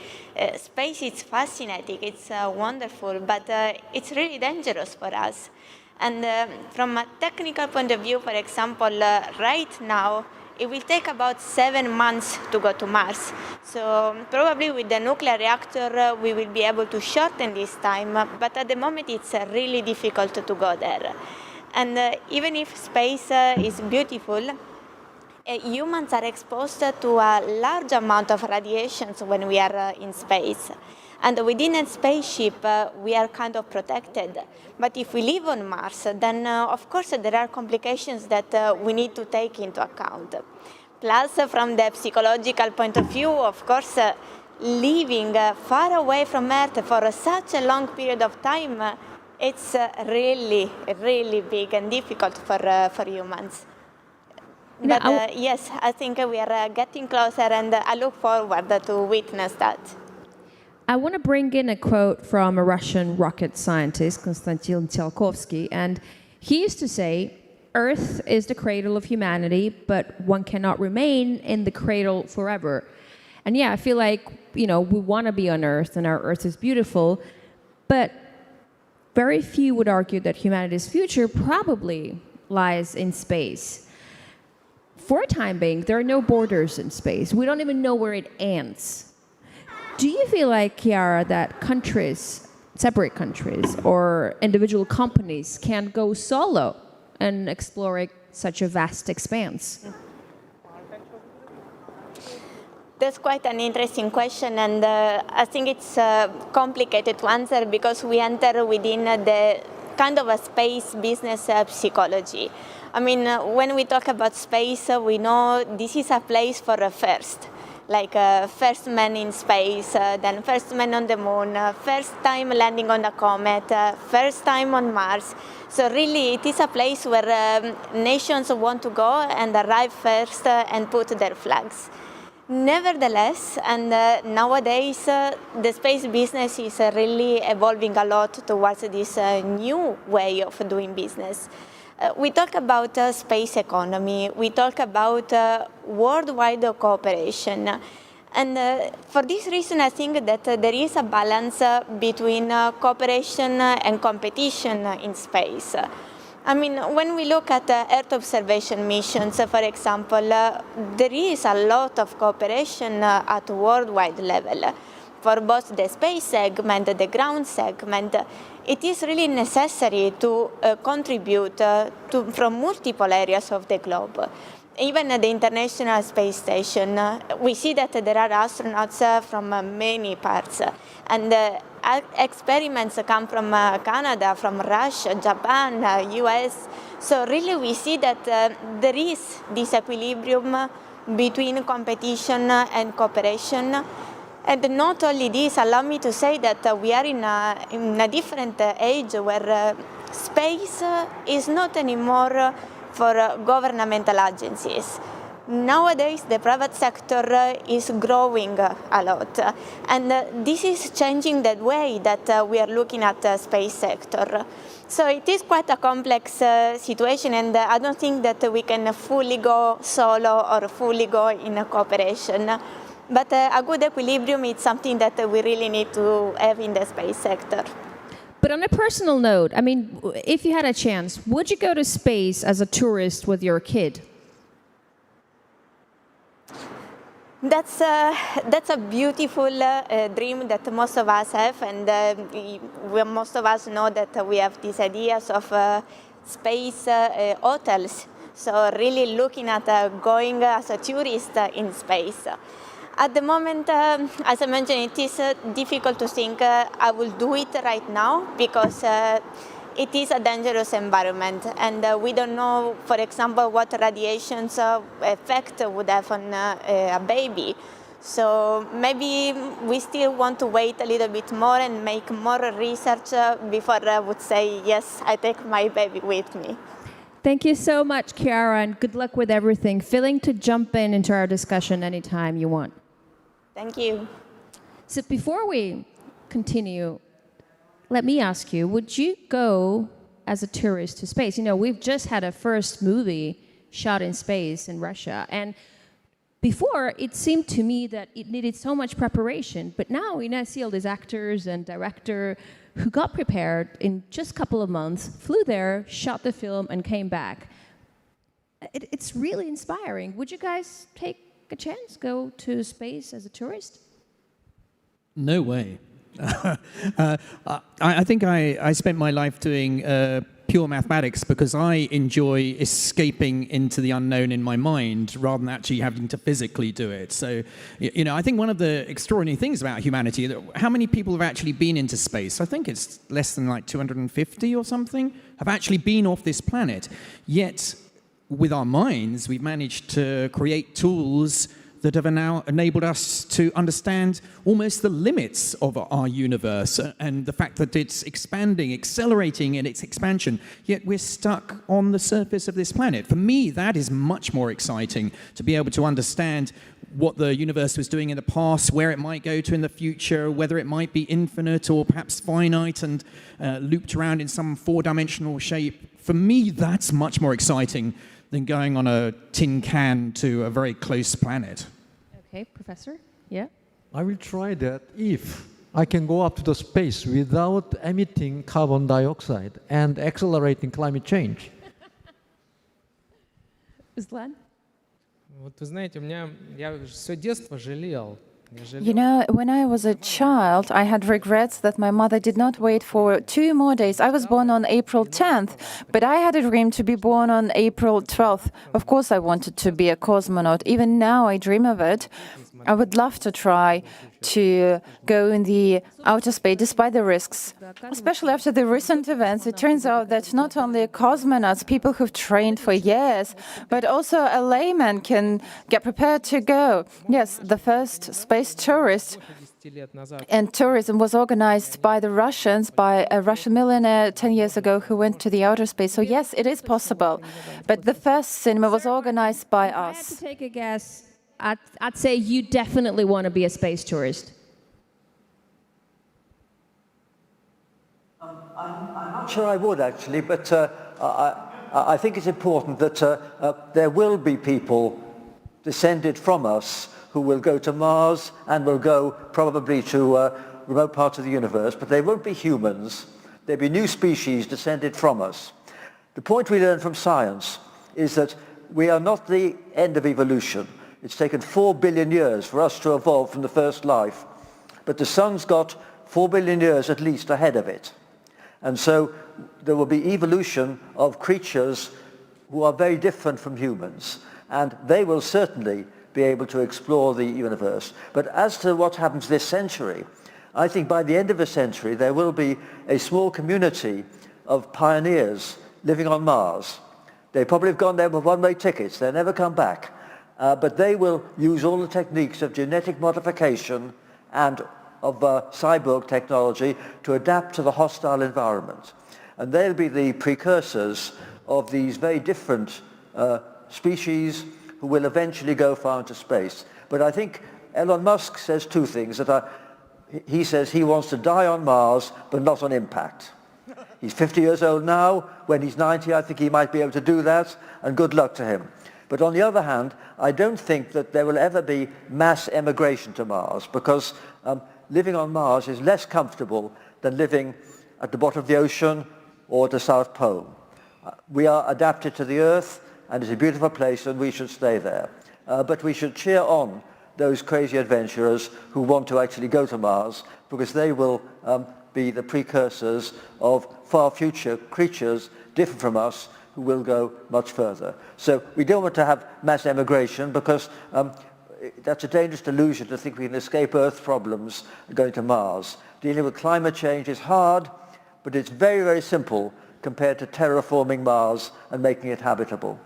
Space is fascinating, it's wonderful, but it's really dangerous for us. And from a technical point of view, for example, right now, it will take about 7 months to go to Mars. So probably with the nuclear reactor, we will be able to shorten this time, but at the moment it's really difficult to go there. And even if space is beautiful, humans are exposed to a large amount of radiations when we are in space. And within a spaceship, we are kind of protected. But if we live on Mars, then of course there are complications that we need to take into account. Plus, from the psychological point of view, of course, living far away from Earth for such a long period of time, it's really, really big and difficult for humans. But yes, I think we are getting closer, and I look forward to witness that. I want to bring in a quote from a Russian rocket scientist, Konstantin Tsiolkovsky, and he used to say, Earth is the cradle of humanity, but one cannot remain in the cradle forever. And yeah, I feel like, we want to be on Earth, and our Earth is beautiful, but very few would argue that humanity's future probably lies in space. For a time being, there are no borders in space. We don't even know where it ends. Do you feel like, Chiara, that countries, separate countries, or individual companies can go solo and explore such a vast expanse? That's quite an interesting question, and I think it's complicated to answer because we enter within the kind of a space business psychology. I mean, when we talk about space, we know this is a place for a first. Like first man in space, then first man on the moon, first time landing on a comet, first time on Mars. So really it is a place where nations want to go and arrive first and put their flags. Nevertheless, and nowadays the space business is really evolving a lot towards this new way of doing business. We talk about space economy, we talk about worldwide cooperation. And for this reason, I think that there is a balance between cooperation and competition in space. I mean, when we look at Earth observation missions, for example, there is a lot of cooperation at worldwide level. For both the space segment, the ground segment, it is really necessary to contribute from multiple areas of the globe. even at the International Space Station, we see that there are astronauts from many parts. And experiments come from Canada, from Russia, Japan, US. So really we see that there is this equilibrium between competition and cooperation. And not only this, allow me to say that we are in a different age where space is not anymore for governmental agencies. Nowadays, the private sector is growing a lot, and this is changing the way that we are looking at the space sector. So it is quite a complex situation, and I don't think that we can fully go solo or fully go in a cooperation. But a good equilibrium is something that we really need to have in the space sector. But on a personal note, I mean, if you had a chance, would you go to space as a tourist with your kid? That's a beautiful dream that most of us have, and most of us know that we have these ideas of space hotels. So really looking at going as a tourist in space. At the moment, as I mentioned, it is difficult to think I will do it right now because it is a dangerous environment, and we don't know, for example, what radiation's effect would have on a baby. So maybe we still want to wait a little bit more and make more research before I would say, yes, I take my baby with me. Thank you so much, Chiara, and good luck with everything. Feeling to jump into our discussion anytime you want. Thank you. So before we continue, let me ask you, would you go as a tourist to space? You know, we've just had a first movie shot in space in Russia, and before it seemed to me that it needed so much preparation, but now I see all these actors and director who got prepared in just a couple of months, flew there, shot the film, and came back. It's really inspiring. Would you guys take a chance, go to space as a tourist? No way. I think I spent my life doing pure mathematics because I enjoy escaping into the unknown in my mind rather than actually having to physically do it. So, you know, I think one of the extraordinary things about humanity, how many people have actually been into space? I think it's less than like 250 or something have actually been off this planet. Yet, with our minds, we've managed to create tools that have now enabled us to understand almost the limits of our universe and the fact that it's expanding, accelerating in its expansion, yet we're stuck on the surface of this planet. For me, that is much more exciting, to be able to understand what the universe was doing in the past, where it might go to in the future, whether it might be infinite or perhaps finite and looped around in some four-dimensional shape. For me, that's much more exciting than going on a tin can to a very close planet. Okay, Professor? Yeah? I will try that if I can go up to the space without emitting carbon dioxide and accelerating climate change. Ruslan? Вот вы знаете, я все детство жалел. You know, when I was a child, I had regrets that my mother did not wait for 2 more days. I was born on April 10th, but I had a dream to be born on April 12th. Of course, I wanted to be a cosmonaut. Even now, I dream of it. I would love to try to go in the outer space despite the risks. Especially after the recent events, it turns out that not only cosmonauts, people who've trained for years, but also a layman can get prepared to go. Yes, the first space tourist and tourism was organized by the Russians, by a Russian millionaire 10 years ago who went to the outer space. So yes, it is possible. But the first cinema was organized by If I had to us. take a guess, I'd say you definitely want to be a space tourist. I'm not sure I would actually, but I think it's important that there will be people descended from us who will go to Mars and will go probably to remote parts of the universe, but they won't be humans. There'll be new species descended from us. The point we learn from science is that we are not the end of evolution. It's taken 4 billion years for us to evolve from the first life, but the sun's got 4 billion years at least ahead of it. And so there will be evolution of creatures who are very different from humans. and they will certainly be able to explore the universe. But as to what happens this century, I think by the end of the century there will be a small community of pioneers living on Mars. They probably have gone there with one-way tickets. They'll never come back. But they will use all the techniques of genetic modification and of cyborg technology to adapt to the hostile environment. And they'll be the precursors of these very different species who will eventually go far into space. But I think Elon Musk says two things. He says he wants to die on Mars, but not on impact. He's 50 years old now. When he's 90, I think he might be able to do that, and good luck to him. But on the other hand, I don't think that there will ever be mass emigration to Mars, because living on Mars is less comfortable than living at the bottom of the ocean or at the South Pole. We are adapted to the Earth, and it's a beautiful place, and we should stay there. But we should cheer on those crazy adventurers who want to actually go to Mars, because they will be the precursors of far future creatures different from us who will go much further. So we don't want to have mass emigration, because that's a dangerous delusion to think we can escape Earth problems going to Mars. Dealing with climate change is hard, but it's very, very simple compared to terraforming Mars and making it habitable.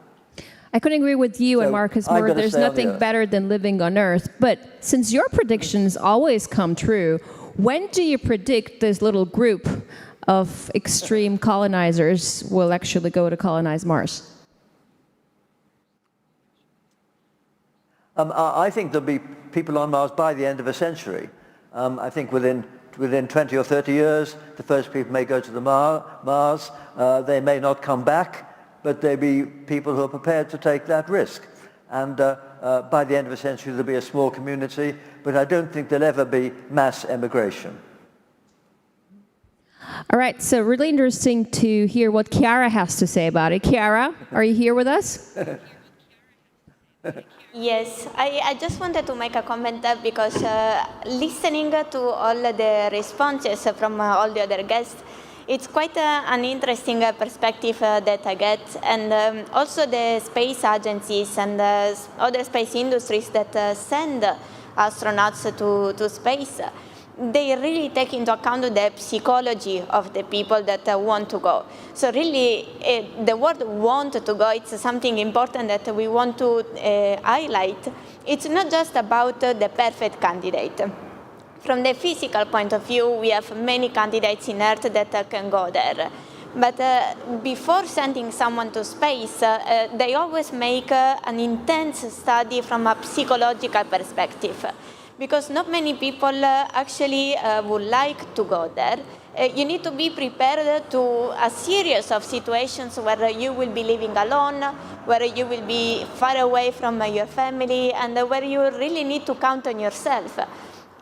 I couldn't agree with you and Marcus more. There's nothing better than living on Earth. But since your predictions always come true, when do you predict this little group of extreme colonizers will actually go to colonize Mars? I think there'll be people on Mars by the end of a century. I think within 20 or 30 years, the first people may go to the Mars. They may not come back, but there'll be people who are prepared to take that risk. And by the end of a century, there'll be a small community, but I don't think there'll ever be mass emigration. All right, so really interesting to hear what Chiara has to say about it. Chiara, are you here with us? Yes, I just wanted to make a comment because listening to all the responses from all the other guests, it's quite an interesting perspective that I get, and also the space agencies and other space industries that send astronauts to space. They really take into account the psychology of the people that want to go. So really, the word want to go, it's something important that we want to highlight. It's not just about the perfect candidate. From the physical point of view, we have many candidates in Earth that can go there. But before sending someone to space, they always make an intense study from a psychological perspective. Because not many people actually would like to go there. You need to be prepared to a series of situations where you will be living alone, where you will be far away from your family, and where you really need to count on yourself.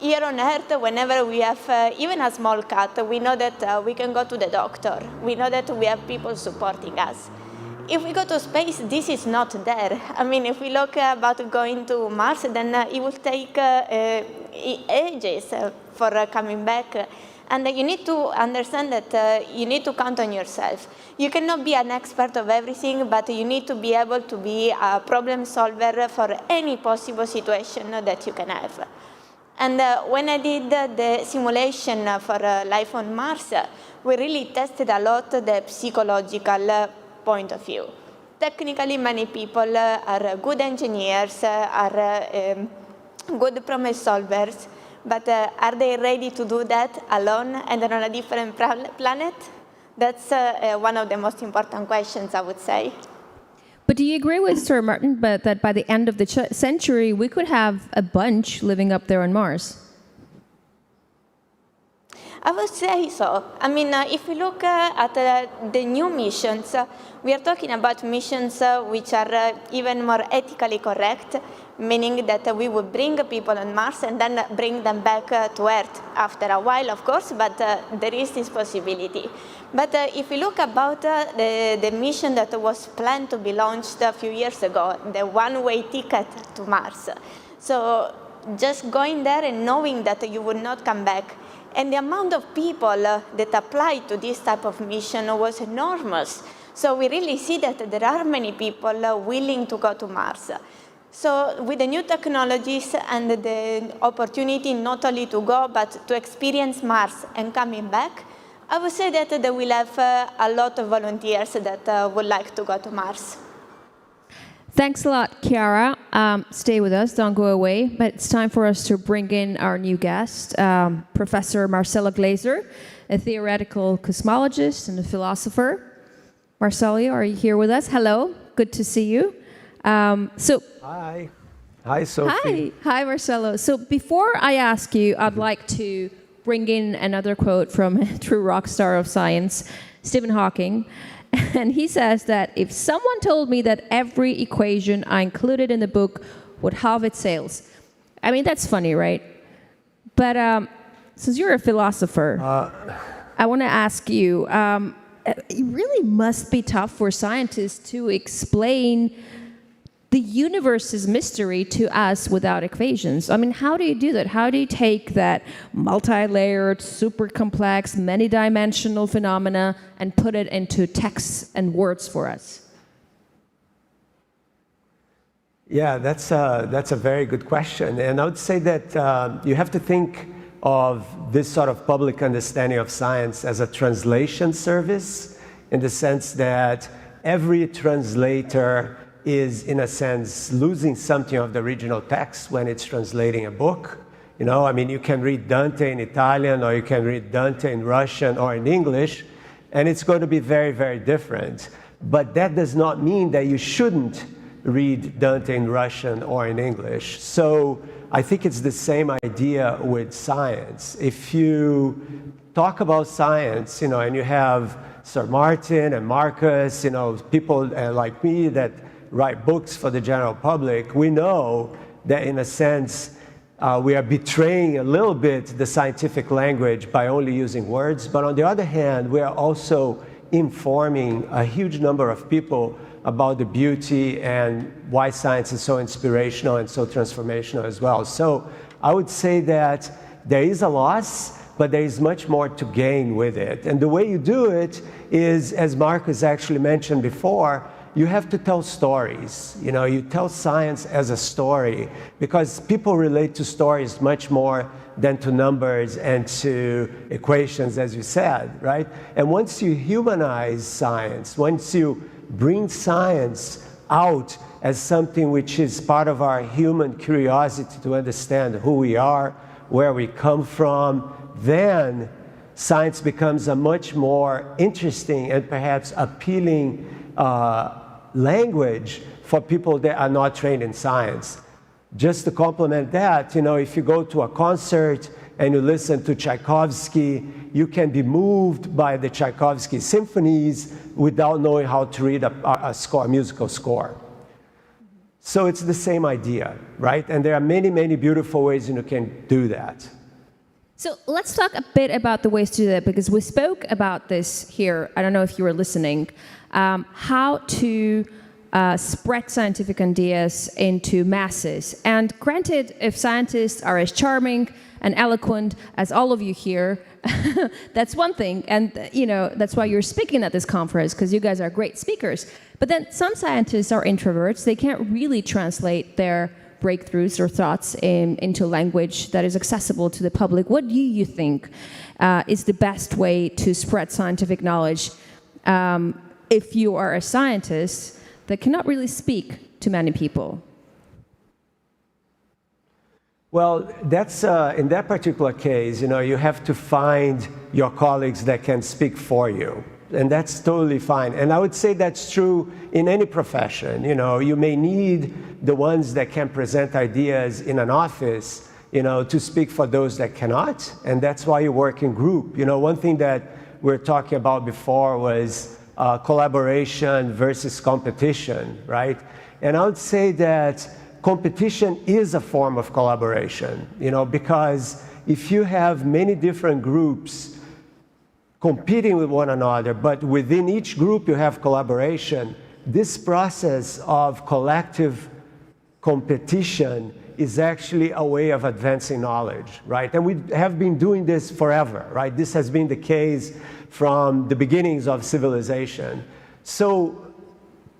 Here on Earth, whenever we have even a small cut, we know that we can go to the doctor. We know that we have people supporting us. If we go to space, this is not there. I mean, if we look about going to Mars, then it will take ages for coming back. And you need to understand that you need to count on yourself. You cannot be an expert of everything, but you need to be able to be a problem solver for any possible situation that you can have. And when I did the simulation for life on Mars, we really tested a lot the psychological point of view. Technically, many people are good engineers, are good problem solvers, but are they ready to do that alone and on a different planet? That's one of the most important questions, I would say. But do you agree with Sir Martin that by the end of the century, we could have a bunch living up there on Mars? I would say so. I mean, if we look at the new missions, we are talking about missions which are even more ethically correct, meaning that we would bring people on Mars and then bring them back to Earth after a while, of course, but there is this possibility. But if we look about the mission that was planned to be launched a few years ago, the one-way ticket to Mars, so just going there and knowing that you would not come back, and the amount of people that applied to this type of mission was enormous. So we really see that there are many people willing to go to Mars. So with the new technologies and the opportunity not only to go, but to experience Mars and coming back, I would say that they will have a lot of volunteers that would like to go to Mars. Thanks a lot, Chiara. Stay with us, don't go away. But it's time for us to bring in our new guest, Professor Marcelo Gleiser, a theoretical cosmologist and a philosopher. Marcelo, are you here with us? Hello, good to see you. Hi. Hi, Sophie. Hi, Marcelo. So before I ask you, I'd like to bring in another quote from a true rock star of science, Stephen Hawking. And he says that if someone told me that every equation I included in the book would halve its sales, I mean, that's funny, right? But since you're a philosopher, I want to ask you, it really must be tough for scientists to explain the universe's mystery to us without equations. I mean, how do you do that? How do you take that multi-layered, super complex, many-dimensional phenomena and put it into texts and words for us? Yeah, that's a very good question. And I would say that you have to think of this sort of public understanding of science as a translation service, in the sense that every translator is, in a sense, losing something of the original text when it's translating a book. You know, I mean, you can read Dante in Italian, or you can read Dante in Russian or in English, and it's going to be very, very different. But that does not mean that you shouldn't read Dante in Russian or in English. So I think it's the same idea with science. If you talk about science, you know, and you have Sir Martin and Marcus, you know, people like me that write books for the general public, we know that in a sense we are betraying a little bit the scientific language by only using words. But on the other hand, we are also informing a huge number of people about the beauty and why science is so inspirational and so transformational as well. So I would say that there is a loss, but there is much more to gain with it. And the way you do it is, as Marcus actually mentioned before, you have to tell stories. You know, you tell science as a story, because people relate to stories much more than to numbers and to equations, as you said, right? And once you humanize science, once you bring science out as something which is part of our human curiosity to understand who we are, where we come from, then science becomes a much more interesting and perhaps appealing language for people that are not trained in science. Just to complement that, you know, if you go to a concert and you listen to Tchaikovsky, you can be moved by the Tchaikovsky symphonies without knowing how to read a musical score. So it's the same idea, right? And there are many, many beautiful ways you can do that. So let's talk a bit about the ways to do that, because we spoke about this here. I don't know if you were listening. How to spread scientific ideas into masses. And granted, if scientists are as charming and eloquent as all of you here, that's one thing. And you know, that's why you're speaking at this conference, because you guys are great speakers. But then some scientists are introverts. They can't really translate their breakthroughs or thoughts into language that is accessible to the public. What do you think is the best way to spread scientific knowledge if you are a scientist that cannot really speak to many people? Well, that's in that particular case, you know, you have to find your colleagues that can speak for you. And that's totally fine. And I would say that's true in any profession. You know, you may need the ones that can present ideas in an office, you know, to speak for those that cannot. And that's why you work in group. You know, one thing that we were talking about before was collaboration versus competition, right? And I would say that competition is a form of collaboration, you know, because if you have many different groups competing with one another, but within each group you have collaboration, this process of collective competition is actually a way of advancing knowledge, right? And we have been doing this forever, right? This has been the case from the beginnings of civilization. So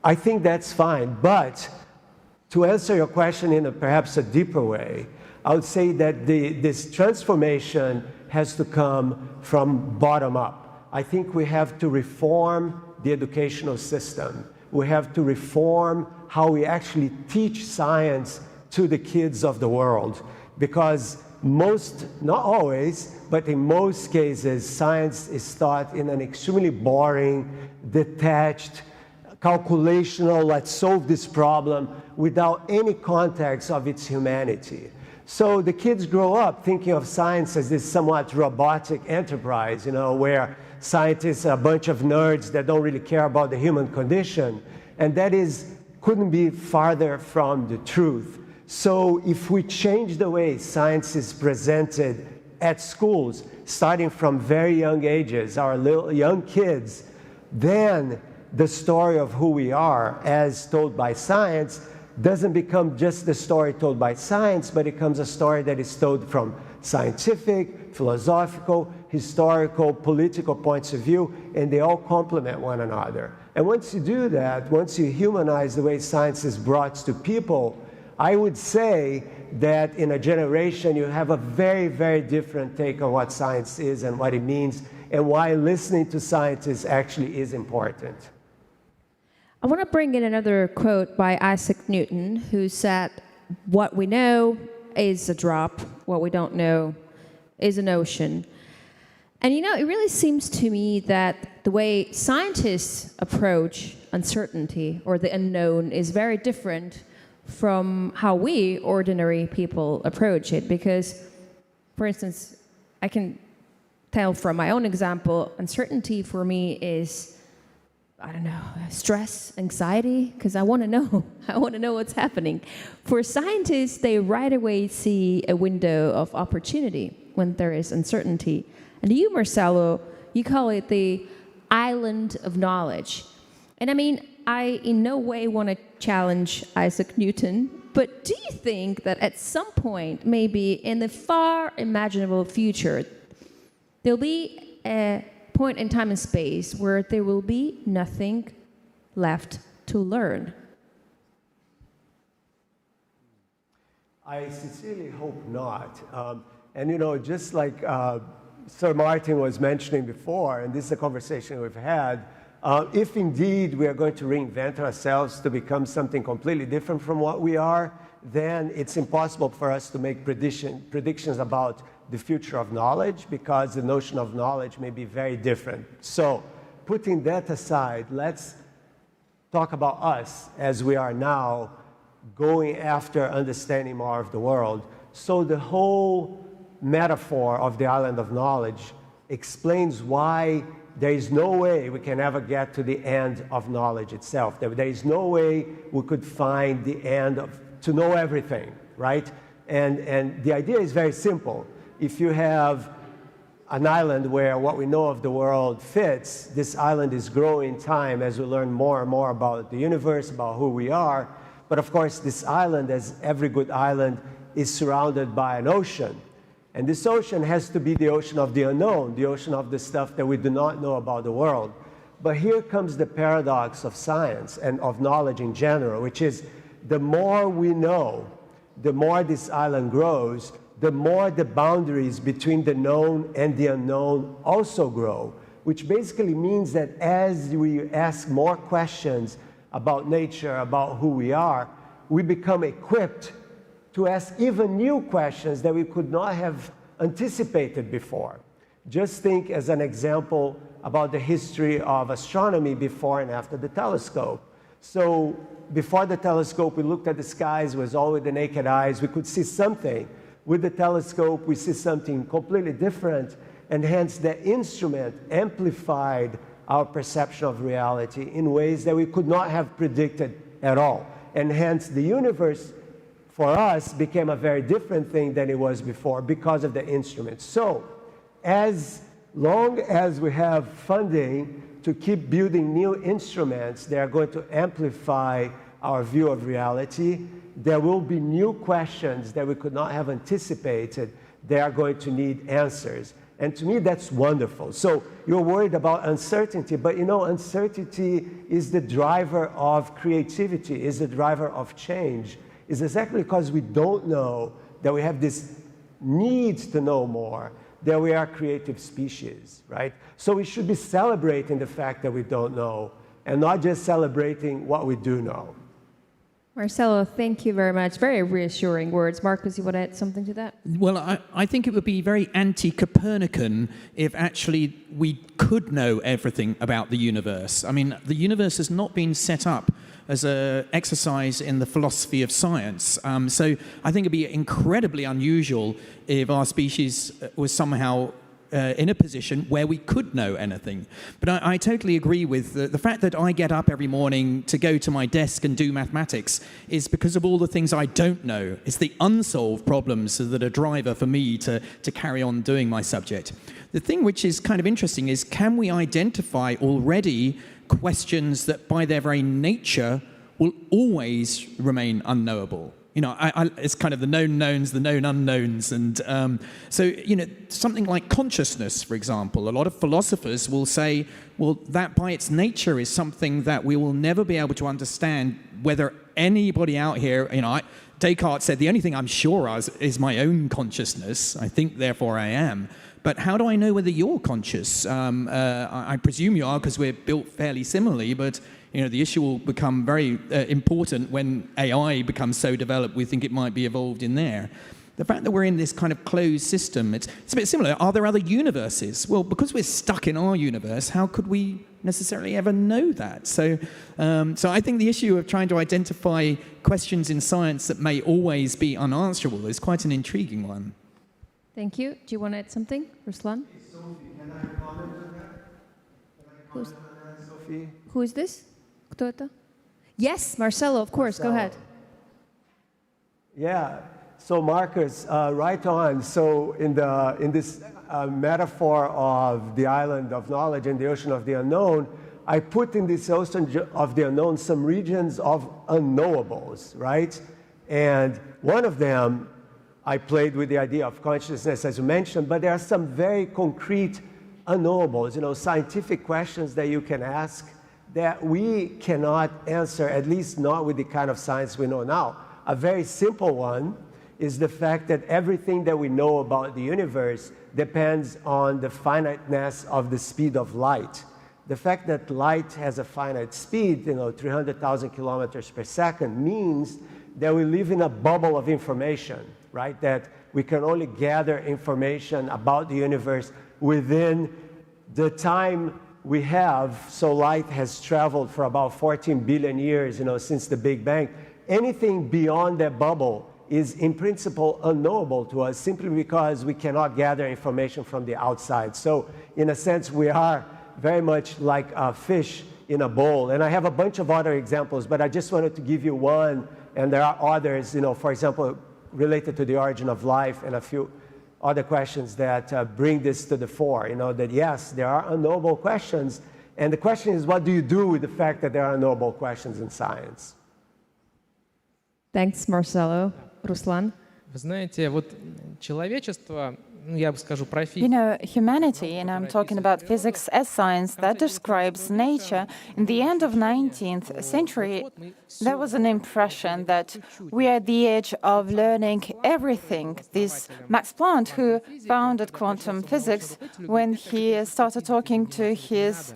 I think that's fine. But to answer your question in perhaps a deeper way, I would say that this transformation has to come from bottom up. I think we have to reform the educational system. We have to reform how we actually teach science to the kids of the world. Because most, not always, but in most cases, science is taught in an extremely boring, detached, calculational, let's solve this problem without any context of its humanity. So the kids grow up thinking of science as this somewhat robotic enterprise, you know, where scientists are a bunch of nerds that don't really care about the human condition. And that couldn't be farther from the truth. So if we change the way science is presented at schools, starting from very young ages, our little young kids, then the story of who we are as told by science doesn't become just the story told by science, but it becomes a story that is told from scientific, philosophical, historical, political points of view, and they all complement one another. And once you do that, once you humanize the way science is brought to people, I would say that in a generation you have a very, very different take on what science is and what it means, and why listening to scientists actually is important. I want to bring in another quote by Isaac Newton, who said, "What we know is a drop, what we don't know is an ocean." And you know, it really seems to me that the way scientists approach uncertainty or the unknown is very different from how we ordinary people approach it. Because, for instance, I can tell from my own example, uncertainty for me is, I don't know, stress, anxiety, because I want to know. I want to know what's happening. For scientists, they right away see a window of opportunity when there is uncertainty. And you, Marcelo, you call it the island of knowledge. And I mean, I in no way want to challenge Isaac Newton, but do you think that at some point, maybe in the far imaginable future, there'll be a point in time and space where there will be nothing left to learn? I sincerely hope not. And you know, just like Sir Martin was mentioning before, and this is a conversation we've had, if indeed we are going to reinvent ourselves to become something completely different from what we are, then it's impossible for us to make predictions about the future of knowledge, because the notion of knowledge may be very different. So putting that aside, let's talk about us as we are now going after understanding more of the world. So the whole metaphor of the island of knowledge explains why there is no way we can ever get to the end of knowledge itself. There is no way we could find the end to know everything, right? And the idea is very simple. If you have an island where what we know of the world fits, this island is growing in time as we learn more and more about the universe, about who we are. But of course, this island, as every good island, is surrounded by an ocean. And this ocean has to be the ocean of the unknown, the ocean of the stuff that we do not know about the world. But here comes the paradox of science and of knowledge in general, which is the more we know, the more this island grows, the more the boundaries between the known and the unknown also grow, which basically means that as we ask more questions about nature, about who we are, we become equipped to ask even new questions that we could not have anticipated before. Just think as an example about the history of astronomy before and after the telescope. So before the telescope, we looked at the skies with all with the naked eyes. We could see something. With the telescope, we see something completely different, and hence the instrument amplified our perception of reality in ways that we could not have predicted at all. And hence the universe for us became a very different thing than it was before because of the instrument. So as long as we have funding to keep building new instruments that are going to amplify our view of reality, there will be new questions that we could not have anticipated. They are going to need answers. And to me, that's wonderful. So you're worried about uncertainty, but you know, uncertainty is the driver of creativity, is the driver of change. It's exactly because we don't know that we have this need to know more, that we are creative species, right? So we should be celebrating the fact that we don't know and not just celebrating what we do know. Marcelo, thank you very much. Very reassuring words. Marcus, you want to add something to that? Well, I think it would be very anti-Copernican if actually we could know everything about the universe. I mean, the universe has not been set up as an exercise in the philosophy of science. So I think it'd be incredibly unusual if our species was somehow in a position where we could know anything. But I totally agree with the fact that I get up every morning to go to my desk and do mathematics is because of all the things I don't know. It's the unsolved problems that are a driver for me to carry on doing my subject. The thing which is kind of interesting is, can we identify already questions that by their very nature will always remain unknowable? You know, it's kind of the known knowns, the known unknowns. And so, you know, something like consciousness, for example, a lot of philosophers will say, well, that by its nature is something that we will never be able to understand whether anybody out here, you know, Descartes said, the only thing I'm sure of is my own consciousness. I think, therefore I am. But how do I know whether you're conscious? I presume you are because we're built fairly similarly, but you know, the issue will become very important when AI becomes so developed we think it might be evolved in there. The fact that we're in this kind of closed system, it's a bit similar. Are there other universes? Well, because we're stuck in our universe, how could we necessarily ever know that? So I think the issue of trying to identify questions in science that may always be unanswerable is quite an intriguing one. Thank you. Do you want to add something, Ruslan? Can I comment on that? Sophie? Who is this? Кто это? Yes, Marcelo, of course. Go ahead. Yeah. So Marcus, right on. So in this metaphor of the island of knowledge and the ocean of the unknown, I put in this ocean of the unknown some regions of unknowables, right? And one of them, I played with the idea of consciousness, as you mentioned, but there are some very concrete unknowables, you know, scientific questions that you can ask that we cannot answer, at least not with the kind of science we know now. A very simple one is the fact that everything that we know about the universe depends on the finiteness of the speed of light. The fact that light has a finite speed, you know, 300,000 kilometers per second, means that we live in a bubble of information, right? That we can only gather information about the universe within the time we have. So light has traveled for about 14 billion years, you know, since the Big Bang. Anything beyond that bubble is in principle unknowable to us simply because we cannot gather information from the outside. So in a sense, we are very much like a fish in a bowl. And I have a bunch of other examples, but I just wanted to give you one, and there are others, you know, for example, related to the origin of life and a few other questions that bring this to the fore, you know, that yes, there are unknowable questions, and the question is, what do you do with the fact that there are unknowable questions in science? Thanks, Marcelo. Ruslan? Вы знаете, вот человечество, я бы скажу про физику. You know, humanity, and I'm talking about physics as science, that describes nature. In the end of 19th century, there was an impression that we are at the edge of learning everything. This Max Planck, who founded quantum physics, when he started talking to his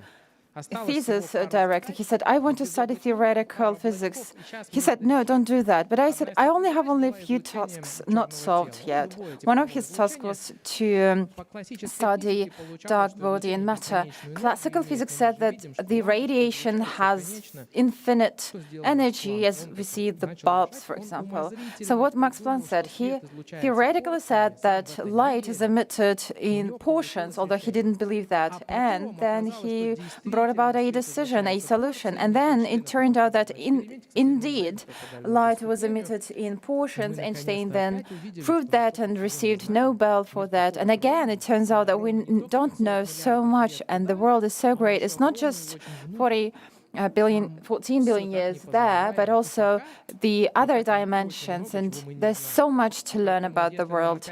thesis director, he said, I want to study theoretical physics. He said, no, don't do that. But I said, I have only a few tasks not solved yet. One of his tasks was to study dark body and matter. Classical physics said that the radiation has infinite energy, as we see the bulbs, for example. So what Max Planck said, he theoretically said that light is emitted in portions, although he didn't believe that. And then he brought about a decision, a solution. And then it turned out that indeed light was emitted in portions. Einstein then proved that and received Nobel for that. And again, it turns out that we don't know so much, and the world is so great. It's not just 40 14 billion years there, but also the other dimensions, and there's so much to learn about the world.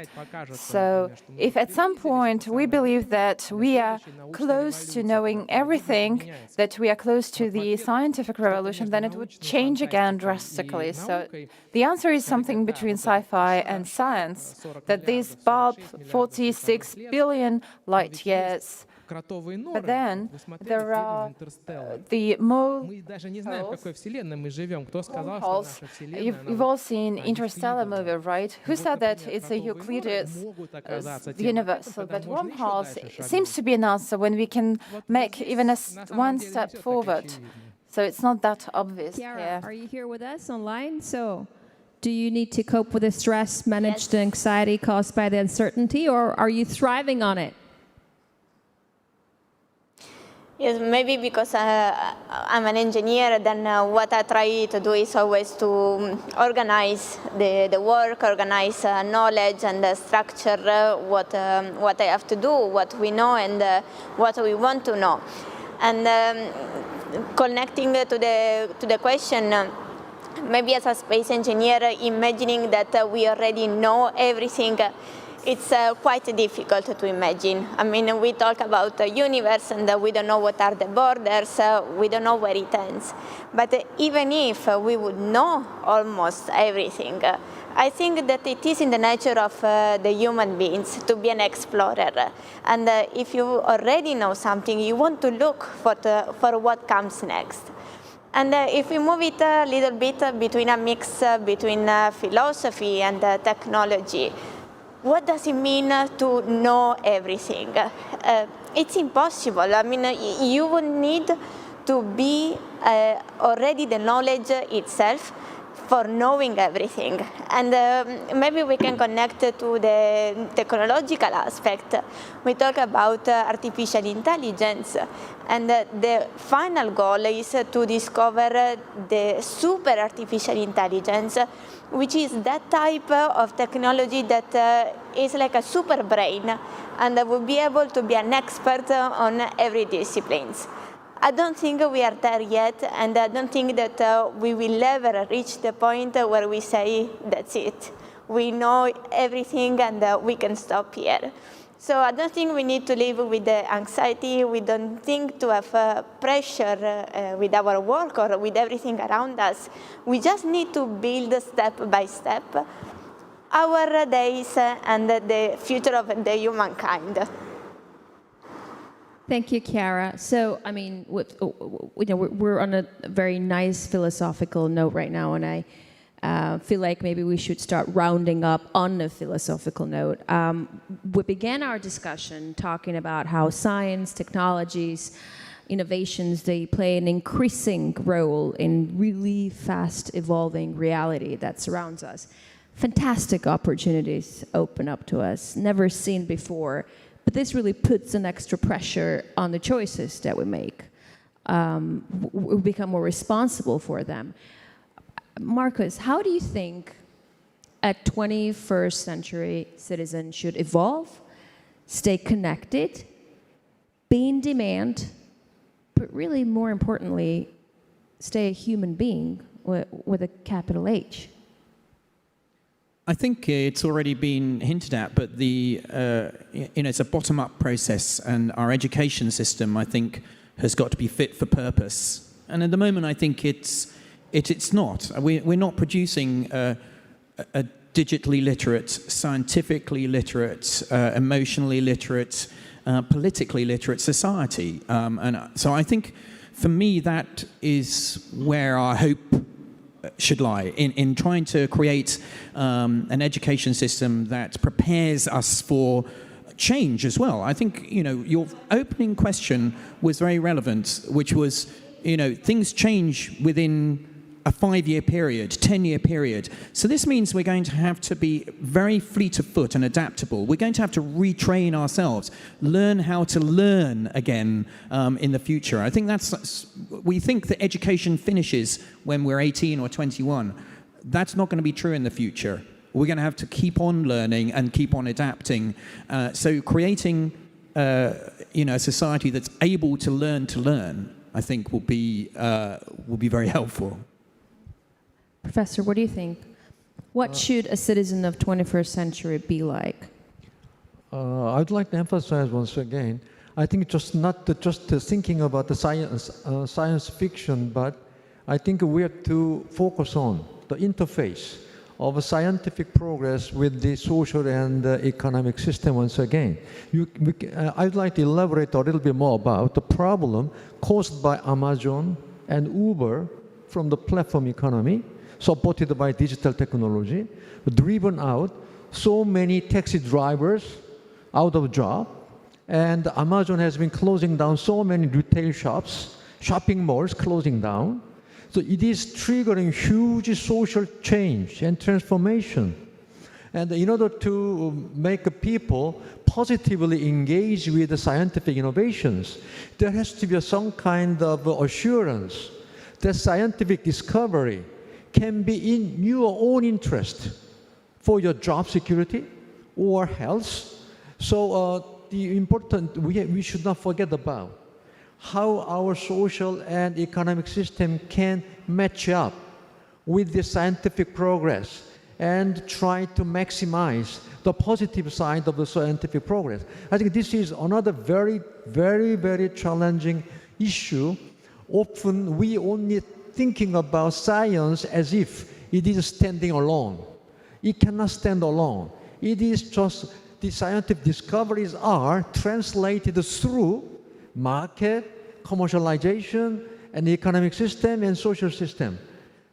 So if at some point we believe that we are close to knowing everything, that we are close to the scientific revolution, then it would change again drastically. So the answer is something between sci-fi and science, that this bulb, 46 billion light years. But then there are the mole holes. You've all seen Interstellar movie, right? Who said that it's a Euclidean universal? But wormholes seems to be an answer when we can make even one step forward. So it's not that obvious Chiara, here. are you here with us online? So do you need to cope with the stress, manage the anxiety caused by the uncertainty, or are you thriving on it? Yes, maybe because I'm an engineer, then what I try to do is always to organize the work, organize knowledge and structure what I have to do, what we know and what we want to know. And connecting to the question, maybe as a space engineer, imagining that we already know everything, it's quite difficult to imagine. I mean, we talk about the universe and we don't know what are the borders, we don't know where it ends. But even if we would know almost everything, I think that it is in the nature of the human beings to be an explorer. And if you already know something, you want to look for what comes next. And if we move it a little bit between a mix between philosophy and technology, what does it mean to know everything? It's impossible. I mean, you would need to be already the knowledge itself for knowing everything. And maybe we can connect to the technological aspect. We talk about artificial intelligence, and the final goal is to discover the super artificial intelligence, which is that type of technology that is like a super brain and will be able to be an expert on every discipline. I don't think we are there yet, and I don't think that we will ever reach the point where we say, that's it. We know everything and we can stop here. So I don't think we need to live with the anxiety. We don't think to have pressure with our work or with everything around us. We just need to build step by step our days and the future of the humankind. Thank you, Chiara. So, I mean, we're on a very nice philosophical note right now, and I feel like maybe we should start rounding up on a philosophical note. We began our discussion talking about how science, technologies, innovations, they play an increasing role in really fast evolving reality that surrounds us. Fantastic opportunities open up to us, never seen before. But this really puts an extra pressure on the choices that we make. We become more responsible for them. Marcus, how do you think a 21st century citizen should evolve, stay connected, be in demand, but really more importantly, stay a human being with a capital H? I think it's already been hinted at, but it's a bottom-up process, and our education system, I think, has got to be fit for purpose. And at the moment, I think it's not. We're not producing a digitally literate, scientifically literate, emotionally literate, politically literate society. And so I think, for me, that is where our hope should lie, in trying to create an education system that prepares us for change as well. I think, your opening question was very relevant, which was, things change within a 5-year period, 10-year period. So this means we're going to have to be very fleet of foot and adaptable. We're going to have to retrain ourselves, learn how to learn again in the future. I think we think that education finishes when we're 18 or 21. That's not going to be true in the future. We're going to have to keep on learning and keep on adapting. So creating a society that's able to learn I think will be very helpful. Professor, what do you think? What should a citizen of 21st century be like? I'd like to emphasize once again, I think just not just thinking about the science fiction, but I think we have to focus on the interface of scientific progress with the social and economic system once again. I'd like to elaborate a little bit more about the problem caused by Amazon and Uber from the platform economy, supported by digital technology, driven out so many taxi drivers out of job, and Amazon has been closing down so many retail shops, shopping malls closing down. So it is triggering huge social change and transformation. And in order to make people positively engage with the scientific innovations, there has to be some kind of assurance that scientific discovery can be in your own interest for your job security or health. So the important, we should not forget about how our social and economic system can match up with the scientific progress and try to maximize the positive side of the scientific progress. I think this is another very, very, very challenging issue. Often we only thinking about science as if it is standing alone. It cannot stand alone. It is just the scientific discoveries are translated through market, commercialization, and the economic system and social system.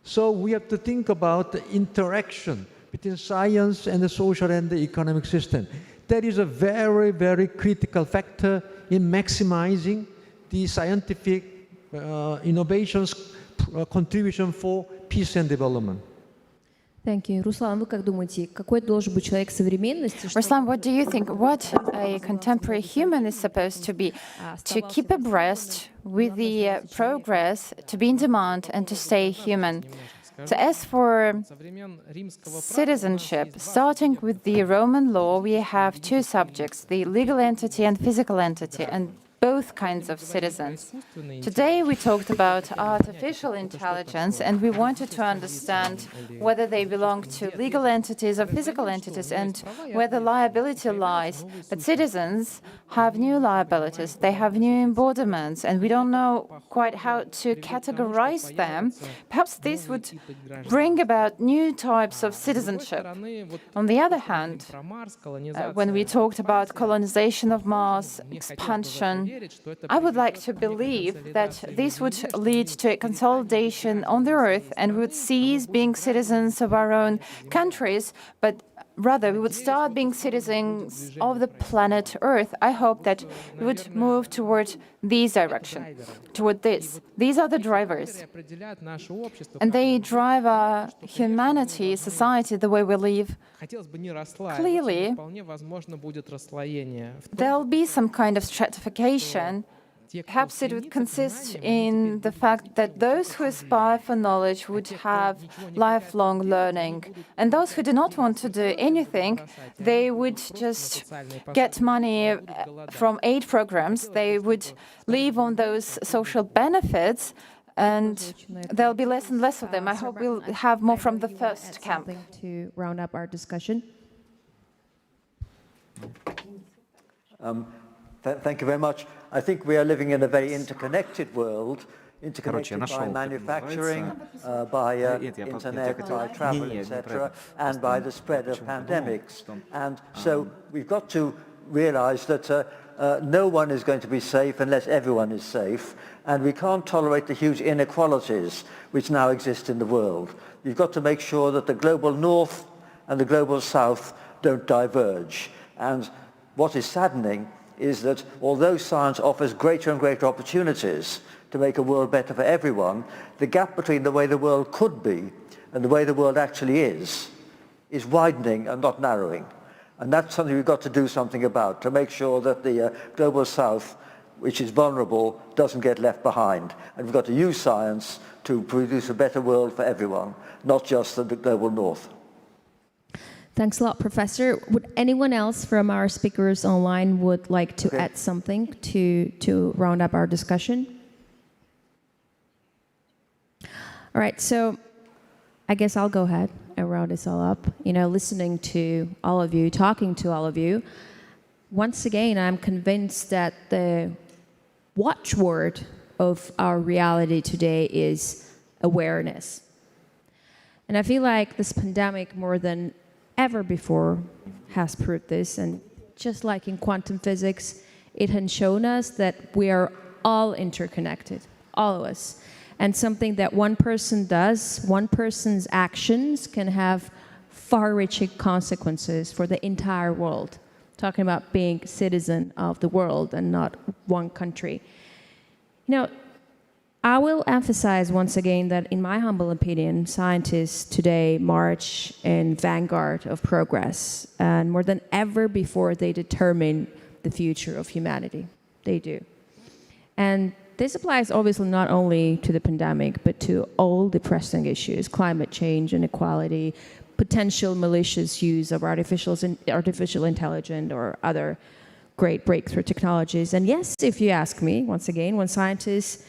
So we have to think about the interaction between science and the social and the economic system. That is a very, very critical factor in maximizing the scientific innovations contribution for peace and development. Thank you. Руслан, вы как думаете, какой должен быть человек современности? Ruslan, what do you think? What a contemporary human is supposed to be? To keep abreast with the progress, to be in demand, and to stay human. So as for citizenship, starting with the Roman law, we have two subjects, the legal entity and physical entity, and both kinds of citizens. Today we talked about artificial intelligence, and we wanted to understand whether they belong to legal entities or physical entities and where the liability lies. But citizens have new liabilities, they have new embodiments, and we don't know quite how to categorize them. Perhaps this would bring about new types of citizenship. On the other hand, when we talked about colonization of Mars, expansion, I would like to believe that this would lead to a consolidation on the Earth, and we would cease being citizens of our own countries, but rather we would start being citizens of the planet Earth. I hope that we would move toward this direction, toward this. These are the drivers, and they drive our humanity, society, the way we live. Clearly, there'll be some kind of stratification. Perhaps it would consist in the fact that those who aspire for knowledge would have lifelong learning, and those who do not want to do anything, they would just get money from aid programs, they would live on those social benefits, and there'll be less and less of them. I hope we'll have more from the first camp. To round up our discussion. Thank you very much. I think we are living in a very interconnected world, interconnected by manufacturing, by internet, by travel, etc., and by the spread of pandemics. And so we've got to realize that no one is going to be safe unless everyone is safe, and we can't tolerate the huge inequalities which now exist in the world. You've got to make sure that the global north and the global south don't diverge. And what is saddening is that although science offers greater and greater opportunities to make a world better for everyone, the gap between the way the world could be and the way the world actually is widening and not narrowing. And that's something we've got to do something about, to make sure that the global south, which is vulnerable, doesn't get left behind. And we've got to use science to produce a better world for everyone, not just the global north. Thanks a lot, Professor. Would anyone else from our speakers online would like to add something to round up our discussion? All right, so I guess I'll go ahead and round this all up. You know, listening to all of you, talking to all of you, once again, I'm convinced that the watchword of our reality today is awareness. And I feel like this pandemic, more than ever before, has proved this. And just like in quantum physics, it has shown us that we are all interconnected, all of us. And something that one person does, one person's actions can have far-reaching consequences for the entire world. Talking about being citizen of the world and not one country. You know, I will emphasize once again that, in my humble opinion, scientists today march in vanguard of progress, and more than ever before, they determine the future of humanity. They do. And this applies obviously not only to the pandemic, but to all the pressing issues: climate change, inequality, potential malicious use of artificial intelligence or other great breakthrough technologies. And yes, if you ask me, once again, when scientists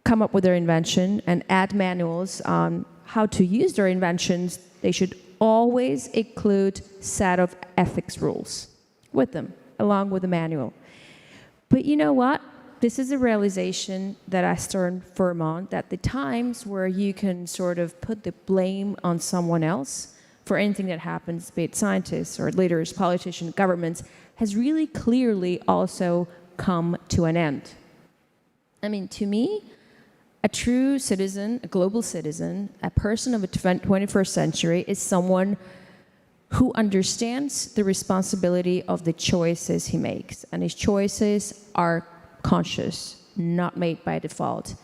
come up with their invention and add manuals on how to use their inventions, they should always include a set of ethics rules with them, along with the manual. But you know what? This is a realization that I stand firm on, that the times where you can sort of put the blame on someone else for anything that happens, be it scientists or leaders, politicians, governments, has really clearly also come to an end. I mean, to me, a true citizen, a global citizen, a person of the 21st century is someone who understands the responsibility of the choices he makes. And his choices are conscious, not made by default.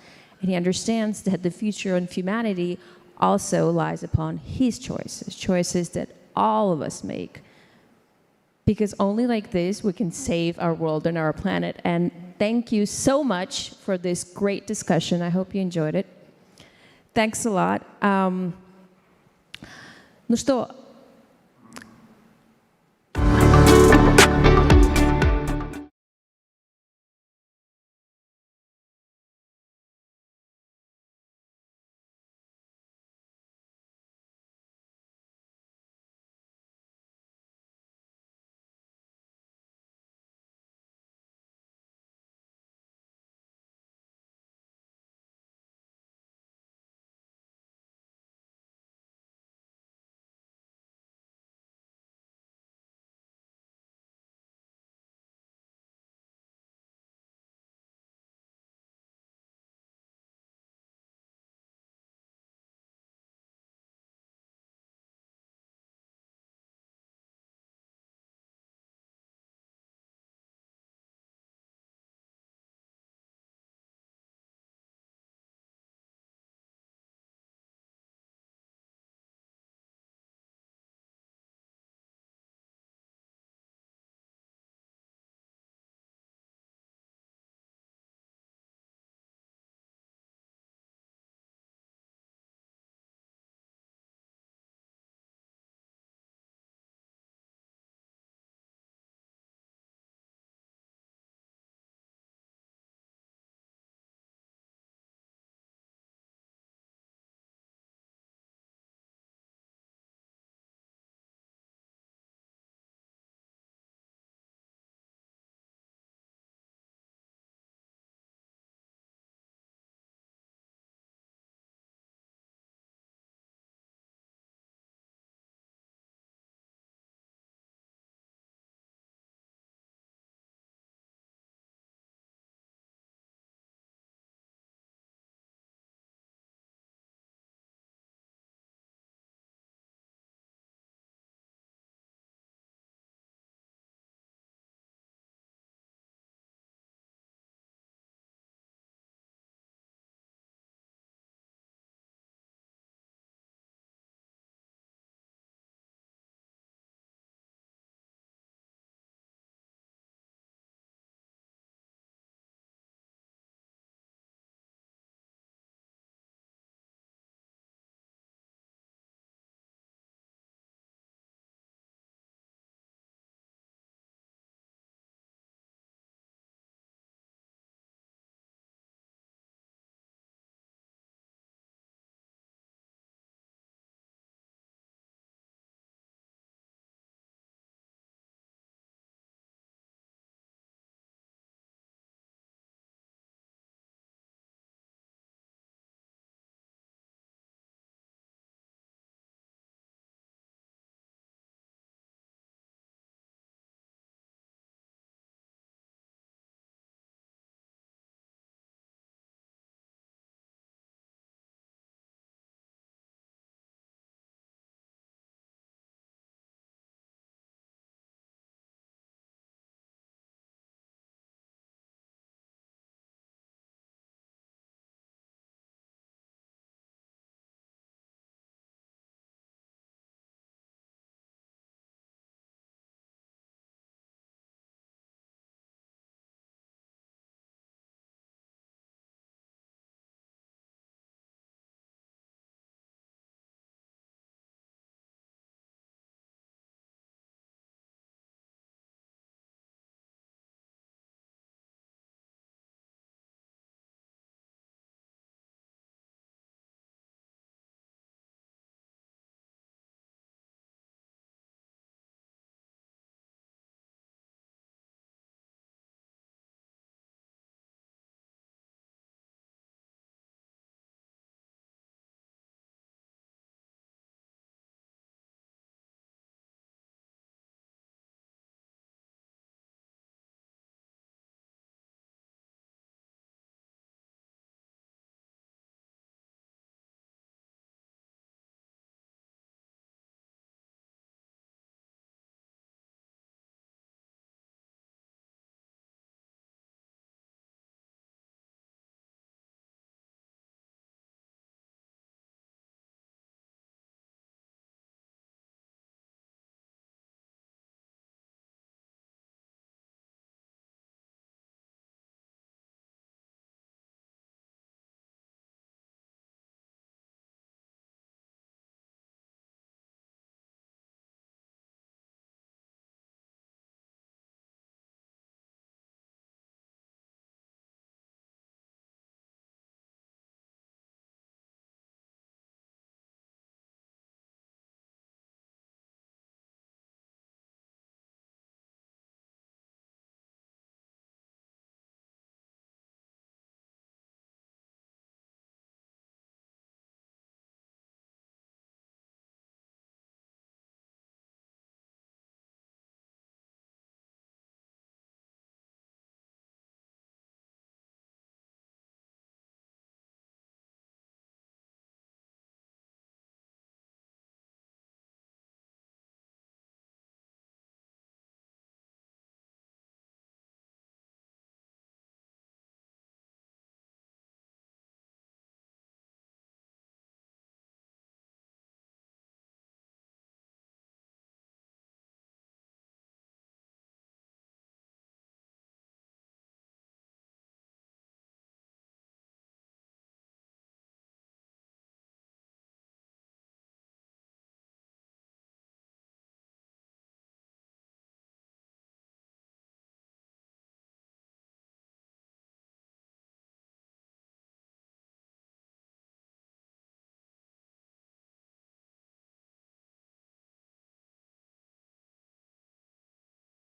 And he understands that the future of humanity also lies upon his choices, choices that all of us make. Because only like this we can save our world and our planet. And thank you so much for this great discussion. I hope you enjoyed it. Thanks a lot. Ну что,